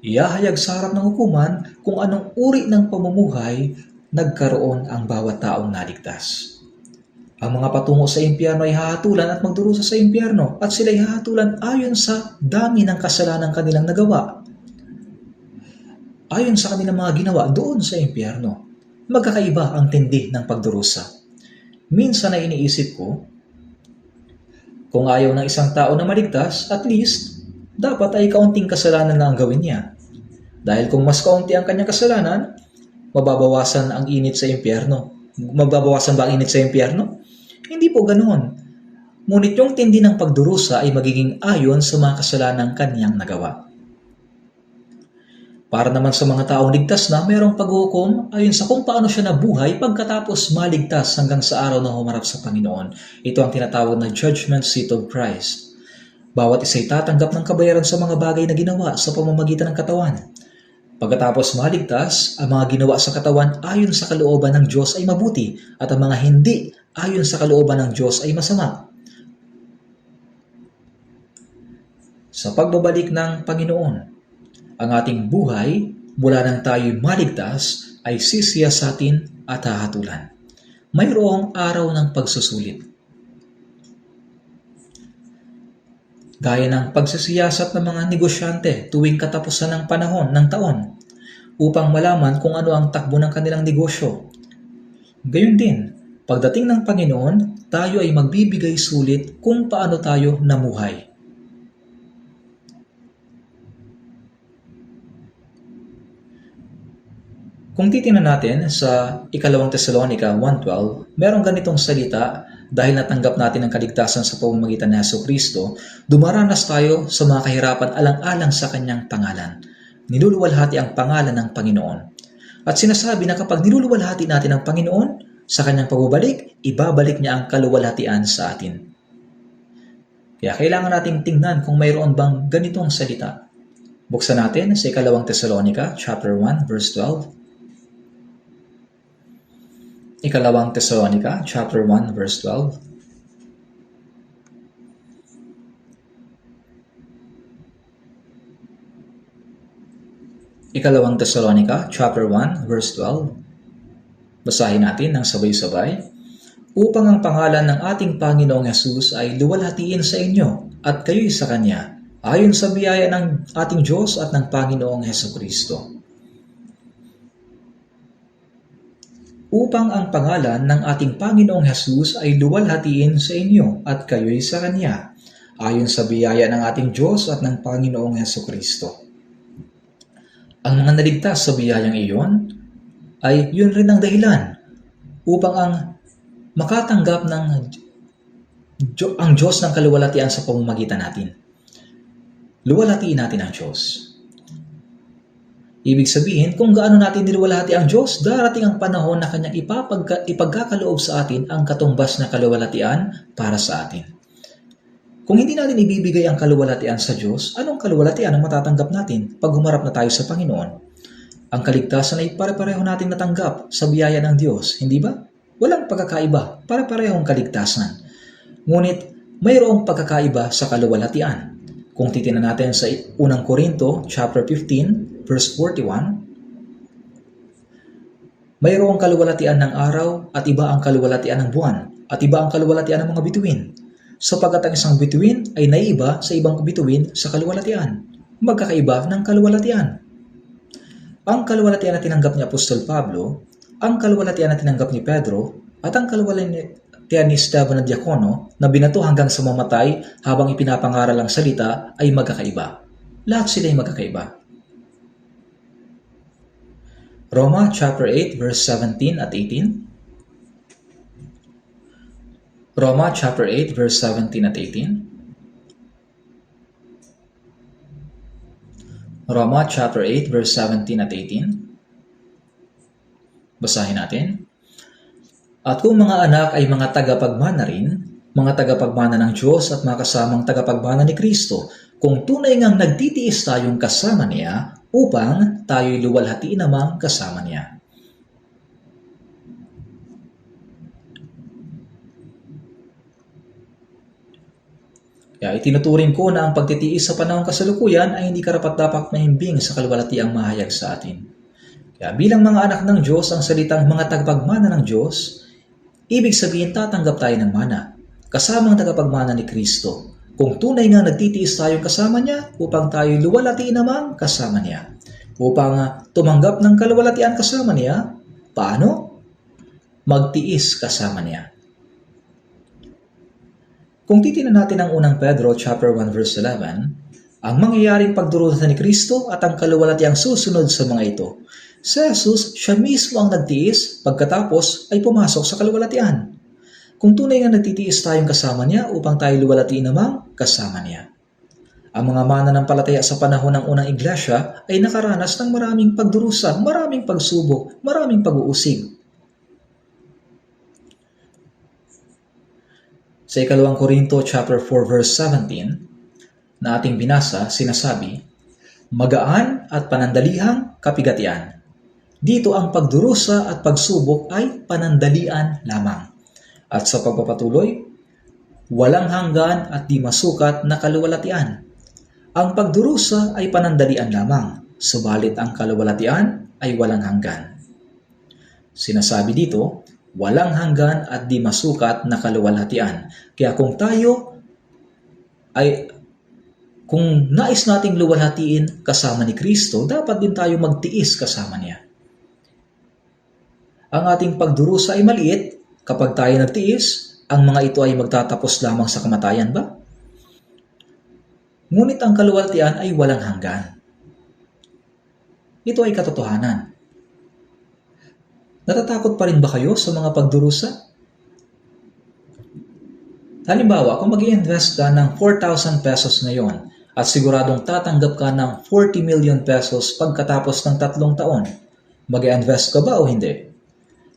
ihahayag sa harap ng hukuman kung anong uri ng pamumuhay nagkaroon ang bawat taong naligtas. Ang mga patungo sa impyerno ay hahatulan at magdurusa sa impyerno, at sila ay hahatulan ayon sa dami ng kasalanan kanilang nagawa. Ayon sa kanilang mga ginawa doon sa impyerno, magkakaiba ang tindi ng pagdurusa. Minsan ay iniisip ko, kung ayaw ng isang tao na maligtas, at least, dapat ay kaunting kasalanan lang ang gawin niya. Dahil kung mas kaunti ang kanyang kasalanan, mababawasan ang init sa impyerno. Mababawasan ba ang init sa impyerno? Hindi po ganoon. Ngunit yung tindi ng pagdurusa ay magiging ayon sa mga kasalanang kanyang nagawa. Para naman sa mga taong ligtas na, mayroong paghuhukom ayon sa kung paano siya nabuhay pagkatapos maligtas hanggang sa araw na humarap sa Panginoon. Ito ang tinatawag na judgment seat of Christ. Bawat isa ay tatanggap ng kabayaran sa mga bagay na ginawa sa pamamagitan ng katawan. Pagkatapos maligtas, ang mga ginawa sa katawan ayon sa kalooban ng Diyos ay mabuti, at ang mga hindi ayon sa kalooban ng Diyos ay masama. Sa pagbabalik ng Panginoon, ang ating buhay mula nang tayo'y maligtas ay sisiyasatin at hahatulan. Mayroong araw ng pagsusulit. Gaya ng pagsisiyasat ng mga negosyante tuwing katapusan ng panahon ng taon upang malaman kung ano ang takbo ng kanilang negosyo. Gayon din, pagdating ng Panginoon, tayo ay magbibigay sulit kung paano tayo namuhay. Kung titingnan natin sa 2 Tesalonica 1:12, merong ganitong salita, dahil natanggap natin ang kaligtasan sa pamamagitan ni Jesucristo, dumaranas tayo sa mga kahirapan alang-alang sa kanyang pangalan. Niluluwalhati ang pangalan ng Panginoon. At sinasabi na kapag niluluwalhati natin ang Panginoon, sa kanyang pagbabalik, ibabalik niya ang kaluwalhatian sa atin. Kaya kailangan nating tingnan kung mayroon bang ganitong salita. Buksan natin sa 2 Tesalonica chapter 1 verse 12. 2 Tesalonica chapter 1 verse 12. 2 Tesalonica chapter 1 verse 12. Basahin natin ng sabay-sabay. Upang ang pangalan ng ating Panginoong Hesus ay luwalhatiin sa inyo at kayo'y sa Kanya, ayon sa biyaya ng ating Diyos at ng Panginoong Hesukristo. upang ang pangalan ng ating Panginoong Hesus ay luwalhatiin sa inyo at kayo'y sa Kanya, ayon sa biyaya ng ating Diyos at ng Panginoong Hesukristo. Ang mga naligtas sa biyayang iyon ay yun rin ang dahilan upang ang makatanggap ng ang Diyos ng kaluwalhatian sa pamamagitan natin. Luwalhatiin natin ang Diyos. Ibig sabihin, kung gaano natin niluwalhati ang Diyos, darating ang panahon na Kanyang ipagkakaloob sa atin ang katumbas na kaluwalhatian para sa atin. Kung hindi natin ibibigay ang kaluwalhatian sa Diyos, anong kaluwalhatian ang matatanggap natin pag humarap na tayo sa Panginoon? Ang kaligtasan ay pare-pareho nating natanggap sa biyaya ng Diyos, hindi ba? Walang pagkakaiba, pare-parehong kaligtasan. Ngunit mayroong pagkakaiba sa kaluwalhatian. Kung titingnan natin sa 1 Korinto chapter 15 verse 41, mayroong kaluwalhatian ng araw at iba ang kaluwalhatian ng buwan at iba ang kaluwalhatian ng mga bituin. Sapagkat ang isang bituin ay naiiba sa ibang bituin sa kaluwalhatian. Magkakaiba ng kaluwalhatian. Ang kaluwalhatian na tinanggap ni Apostol Pablo, ang kaluwalhatian na tinanggap ni Pedro, at ang kaluwalhatian ni Esteban na diakono na binato hanggang sa mamatay habang ipinapangaral ang salita ay magkakaiba. Lahat sila ay magkakaiba. Roma chapter 8 verse 17 at 18. Roma chapter 8 verse 17 at 18. Roma chapter 8 verse 17 at 18. Basahin natin. At kung mga anak ay mga tagapagmana rin, mga tagapagmana ng Diyos at mga kasamang tagapagmana ni Kristo, kung tunay ngang nagtitiis tayong kasama niya upang tayo'y luwalhatiin namang kasama niya. Kaya itinuturing ko na ang pagtitiis sa panahong kasalukuyan ay hindi karapat-dapat mahimbing sa kaluwalhatiang mahayag sa atin. Kaya bilang mga anak ng Diyos, ang salitang mga tagapagmana ng Diyos, ibig sabihin tatanggap tayo ng mana, kasamang tagapagmana ni Kristo. Kung tunay nga nagtitiis tayong kasama niya upang tayo'y luwalhatiin namang kasama niya. Upang tumanggap ng kaluwalhatian kasama niya, paano? Magtiis kasama niya. Kung titingnan natin ang unang Pedro chapter 1 verse 11, ang mangyayaring pagdurusa ni Kristo at ang kaluwalhatiang susunod sa mga ito. Si Jesus, siya mismo ang nagtiis, pagkatapos ay pumasok sa kaluwalhatian. Kung tunay nga nagtitiis tayong kasama niya upang tayo luwalhatiin namang kasama niya. Ang mga mananampalataya sa panahon ng unang iglesia ay nakaranas ng maraming pagdurusa, maraming pagsubok, maraming pag-uusig. Sa 2 Korinto chapter 4 verse 17 na ating binasa, sinasabi, magaan at panandalihang kapigatian. Dito ang pagdurusa at pagsubok ay panandalian lamang. At sa pagpapatuloy, walang hanggan at di masukat na kaluwalhatian. Ang pagdurusa ay panandalian lamang, subalit ang kaluwalhatian ay walang hanggan. Sinasabi dito, walang hanggan at di masukat na kaluwalhatian. Kaya kung nais nating luwalhatiin kasama ni Kristo, dapat din tayo magtiis kasama niya. Ang ating pagdurusa ay maliit kapag tayo nagtiis, ang mga ito ay magtatapos lamang sa kamatayan ba? Ngunit ang kaluwalhatian ay walang hanggan. Ito ay katotohanan. Natatakot pa rin ba kayo sa mga pagdurusa? Halimbawa, kung mag-i-invest ka ng 4,000 pesos ngayon at siguradong tatanggap ka ng 40 million pesos pagkatapos ng 3 taon, mag-i-invest ka ba o hindi?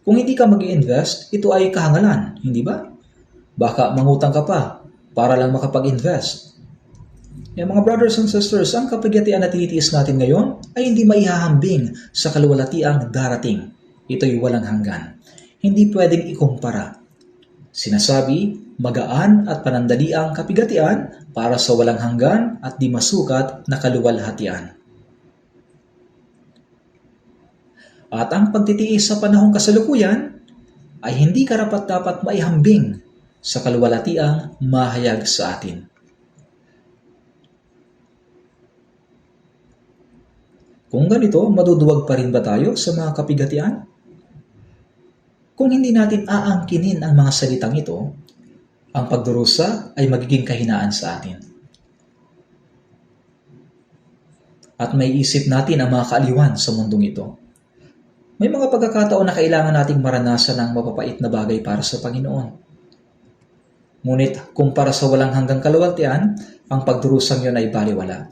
Kung hindi ka mag-i-invest, ito ay kahangalan, hindi ba? Baka mangutang ka pa para lang makapag-invest. Yung mga brothers and sisters, ang kapigatian na tinitiis natin ngayon ay hindi maihahambing sa kaluwalhatiang darating. Ito'y walang hanggan. Hindi pwedeng ikumpara. Sinasabi, magaan at panandaliang kapigatian para sa walang hanggan at di masukat na kaluwalhatian. At ang pagtitiis sa panahong kasalukuyan ay hindi karapat-dapat maihambing sa kaluwalhatiang mahayag sa atin. Kung ganito, maduduwag pa rin ba tayo sa mga kapigatian? Kung hindi natin aangkinin ang mga salitang ito, ang pagdurusa ay magiging kahinaan sa atin. At may isip natin ang mga kaaliwan sa mundong ito. May mga pagkakataon na kailangan nating maranasan ang mapapait na bagay para sa Panginoon. Ngunit kung para sa walang hanggang kaluwalhatian, ang pagdurusang yon ay baliwala.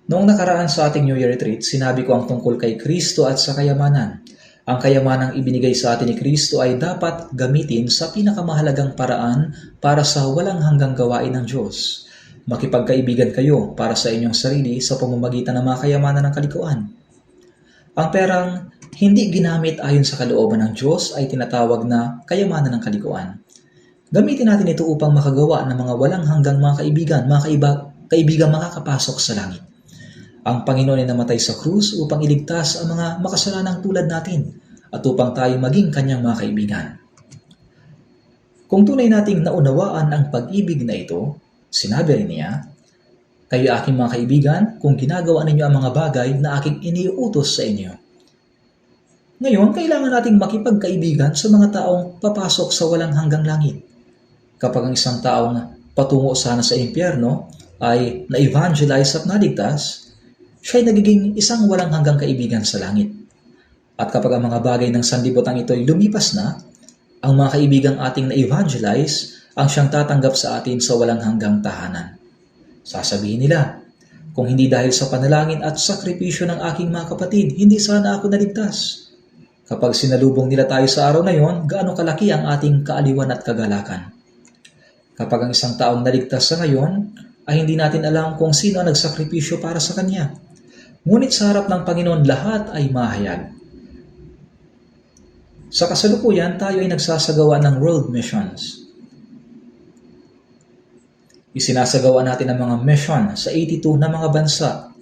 Noong nakaraan sa ating New Year Retreat, sinabi ko ang tungkol kay Kristo at sa kayamanan. Ang kayamanang ibinigay sa atin ni Kristo ay dapat gamitin sa pinakamahalagang paraan para sa walang hanggang gawain ng Diyos. Makipagkaibigan kayo para sa inyong sarili sa pamamagitan ng mga kayamanan ng kalikuan. Ang perang hindi ginamit ayon sa kalooban ng Diyos ay tinatawag na kayamanan ng kalikuan. Gamitin natin ito upang makagawa ng mga walang hanggang mga kaibigan makakapasok sa langit. Ang Panginoon ay namatay sa krus upang iligtas ang mga makasalanang tulad natin at upang tayo maging kanyang mga kaibigan. Kung tunay nating naunawaan ang pag-ibig na ito, sinabi rin niya, "Kayo aking mga kaibigan kung ginagawa ninyo ang mga bagay na aking iniuutos sa inyo." Ngayon, kailangan nating makipagkaibigan sa mga taong papasok sa walang hanggang langit. Kapag ang isang taong patungo sana sa impyerno ay na-evangelize at naligtas, siya ay nagiging isang walang hanggang kaibigan sa langit. At kapag ang mga bagay ng sanlibutan ito ay lumipas na, ang mga kaibigang ating na-evangelize ang siyang tatanggap sa atin sa walang hanggang tahanan. Sasabihin nila, "Kung hindi dahil sa panalangin at sakripisyo ng aking mga kapatid, hindi sana ako naligtas." Kapag sinalubong nila tayo sa araw na yon, gaano kalaki ang ating kaaliwan at kagalakan. Kapag ang isang taong naligtas sa ngayon, ay hindi natin alam kung sino ang nagsakripisyo para sa kanya. Ngunit sa harap ng Panginoon, lahat ay mahayag. Sa kasalukuyan, tayo ay nagsasagawa ng world missions. Isinasagawa natin ang mga mission sa 82 na mga bansa.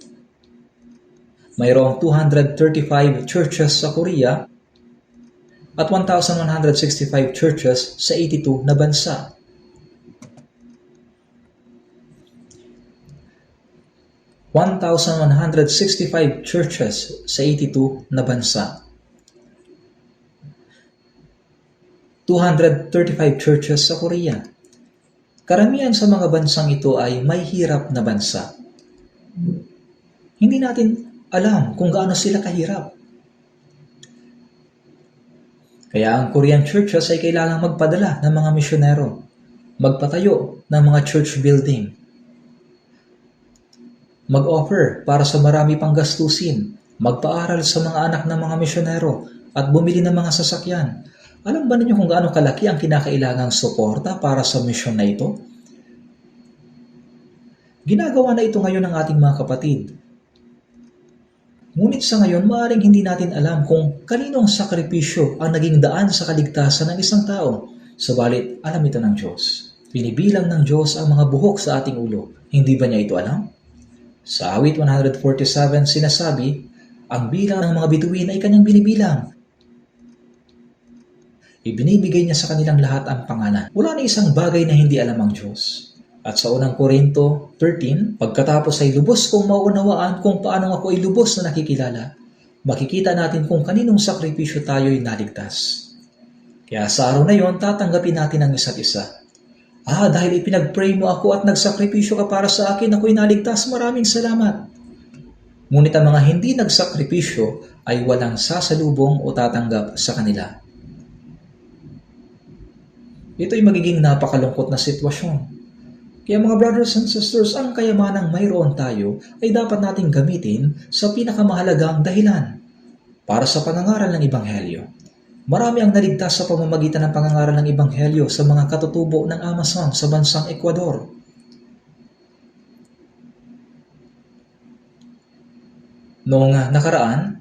Mayroong 235 churches sa Korea at 1,165 churches sa 82 na bansa. 1,165 churches sa 82 na bansa. 235 churches sa Korea. Karamihan sa mga bansang ito ay may hirap na bansa. Hindi natin alam kung gaano sila kahirap. Kaya ang Korean churches ay kailangang magpadala ng mga misyonero, magpatayo ng mga church building, mag-offer para sa marami pang gastusin, magpaaral sa mga anak ng mga misyonero, at bumili ng mga sasakyan. Alam ba ninyo kung gaano kalaki ang kinakailangang suporta para sa misyon na ito? Ginagawa na ito ngayon ng ating mga kapatid. Ngunit sa ngayon, maaaring hindi natin alam kung kaninong sakripisyo ang naging daan sa kaligtasan ng isang tao. Subalit, alam ito ng Diyos. Binibilang ng Diyos ang mga buhok sa ating ulo. Hindi ba niya ito alam? Sa awit 147, sinasabi, ang bilang ng mga bituin ay kanyang binibilang. Ibinibigay niya sa kanilang lahat ang pangalan. Wala na isang bagay na hindi alam ang Diyos. At sa unang Korinto 13, pagkatapos ay lubos kong maunawaan kung paano ako ay lubos na nakikilala, makikita natin kung kaninong sakripisyo tayo ay naligtas. Kaya sa araw na yon, tatanggapin natin ang isa't isa. Dahil ipinag-pray mo ako at nagsakripisyo ka para sa akin, ako'y naligtas, maraming salamat. Ngunit ang mga hindi nagsakripisyo ay walang sasalubong o tatanggap sa kanila. Ito ay magiging napakalungkot na sitwasyon. Kaya mga brothers and sisters, ang kayamanang mayroon tayo ay dapat nating gamitin sa pinakamahalagang dahilan para sa pangangaral ng Ebanghelyo. Marami ang naligtas sa pamamagitan ng pangangaral ng Ebanghelyo sa mga katutubo ng Amazon sa bansang Ecuador. Noong nakaraan,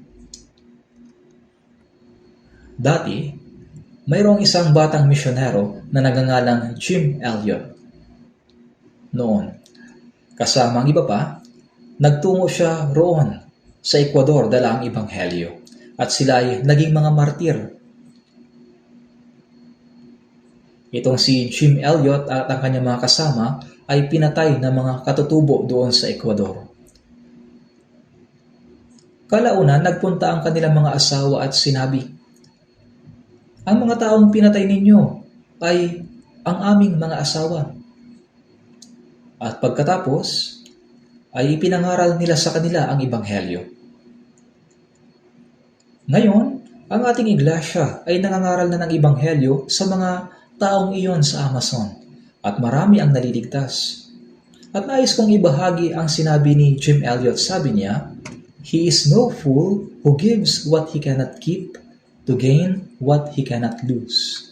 dati, mayroong isang batang misyonero na nagngangalang Jim Elliot. Noon, kasama ang iba pa, nagtungo siya roon sa Ecuador dala ang Ebanghelyo at sila ay naging mga martir. Itong si Jim Elliot at ang kanyang mga kasama ay pinatay ng mga katutubo doon sa Ecuador. Kalaunan, nagpunta ang kanilang mga asawa at sinabi, Ang mga taong pinatay ninyo ay ang aming mga asawa. At pagkatapos, ay ipinangaral nila sa kanila ang Ebanghelyo. Ngayon, ang ating iglesia ay nangangaral na ng Ebanghelyo sa mga taong iyon sa Amazon at marami ang naliligtas. At nais kong ibahagi ang sinabi ni Jim Elliot. Sabi niya, "He is no fool who gives what he cannot keep to gain what he cannot lose."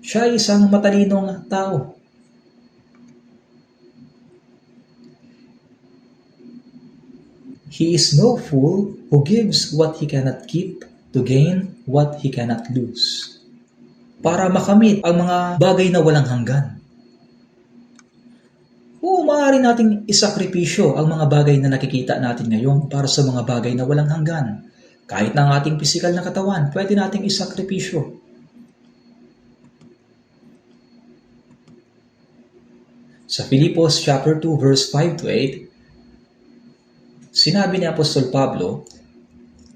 Siya ay isang matalinong tao. He is no fool who gives what he cannot keep to gain what he cannot lose. Para makamit ang mga bagay na walang hanggan. Oo, maaari nating isakripisyo ang mga bagay na nakikita natin ngayon para sa mga bagay na walang hanggan. Kahit na ang ating pisikal na katawan, pwede nating isakripisyo. Sa Filipos chapter 2 verse 5 to 8, sinabi ni Apostol Pablo,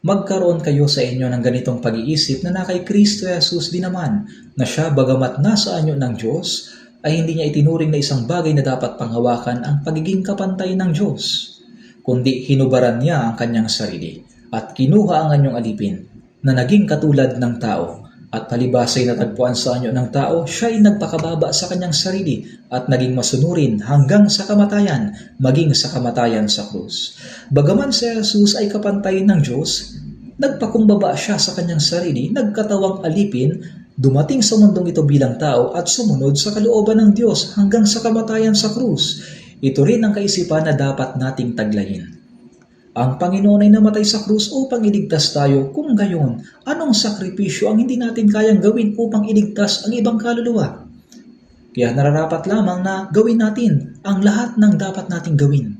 "Magkaroon kayo sa inyo ng ganitong pag-iisip na kay Kristo Jesus din naman, na siya bagamat nasa anyo ng Diyos, ay hindi niya itinuring na isang bagay na dapat panghawakan ang pagiging kapantay ng Diyos, kundi hinubaran niya ang kanyang sarili at kinuha ang anyong alipin na naging katulad ng tao. At palibas ay natagpuan sa anyo ng tao, siya ay nagpakababa sa kanyang sarili at naging masunurin hanggang sa kamatayan, maging sa kamatayan sa krus. Bagaman si Jesus ay kapantay ng Diyos, nagpakumbaba siya sa kanyang sarili, nagkatawang alipin, dumating sa mundong ito bilang tao at sumunod sa kalooban ng Diyos hanggang sa kamatayan sa krus. Ito rin ang kaisipan na dapat nating taglayin. Ang Panginoon ay namatay sa krus upang iligtas tayo. Kung gayon, anong sakripisyo ang hindi natin kayang gawin upang iligtas ang ibang kaluluwa? Kaya nararapat lamang na gawin natin ang lahat ng dapat nating gawin.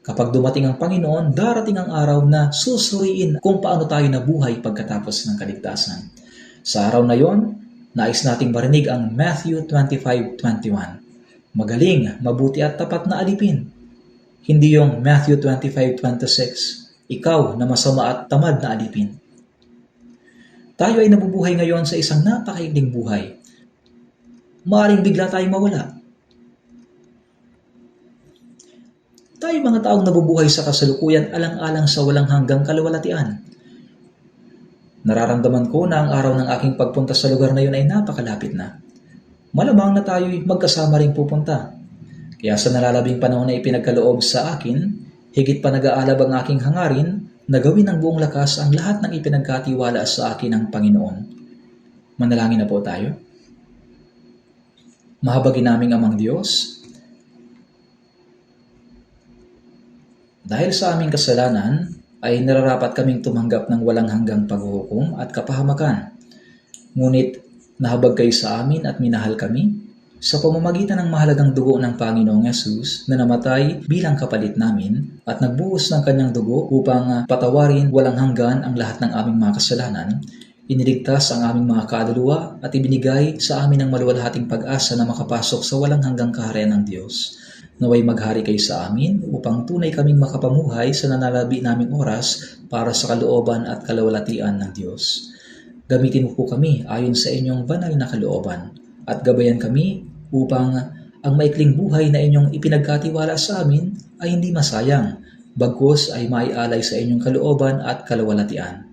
Kapag dumating ang Panginoon, darating ang araw na susuriin kung paano tayo nabuhay pagkatapos ng kaligtasan. Sa araw na yon, nais nating marinig ang Matthew 25:21. Magaling, mabuti at tapat na alipin. Hindi yung Matthew 25:26, ikaw na masama at tamad na alipin. Tayo ay nabubuhay ngayon sa isang napakaigling buhay. Maaaring bigla tayong mawala. Tayo mga taong nabubuhay sa kasalukuyan alang-alang sa walang hanggang kaluwalhatian. Nararamdaman ko na ang araw ng aking pagpunta sa lugar na yun ay napakalapit na. Malamang na tayo'y magkasama ring pupunta. Kaya sa nalalabing panahon na ipinagkaloob sa akin, higit pa nag-aalab ang aking hangarin na gawin ng buong lakas ang lahat ng ipinagkatiwala sa akin ng Panginoon. Manalangin na po tayo. Mahabagin naming Amang Diyos, dahil sa aming kasalanan, ay nararapat kaming tumanggap ng walang hanggang paghuhukom at kapahamakan. Ngunit nahabag kayo sa amin at minahal kami sa pamamagitan ng mahalagang dugo ng Panginoong Yesus na namatay bilang kapalit namin at nagbuhos ng kanyang dugo upang patawarin walang hanggan ang lahat ng aming mga kasalanan. Iniligtas ang aming mga kaluluwa at ibinigay sa amin ang maluwalhating pag-asa na makapasok sa walang hanggang kaharian ng Diyos. Naway maghari kayo sa amin upang tunay kaming makapamuhay sa nanalabi naming oras para sa kalooban at kalawalatian ng Diyos. Gamitin mo po kami ayon sa inyong banal na kalooban at gabayan kami upang ang maikling buhay na inyong ipinagkatiwala sa amin ay hindi masayang, bagkus ay maialay sa inyong kalooban at kalawalatian.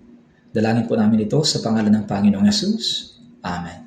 Dalangin po namin ito sa pangalan ng Panginoong Yesus. Amen.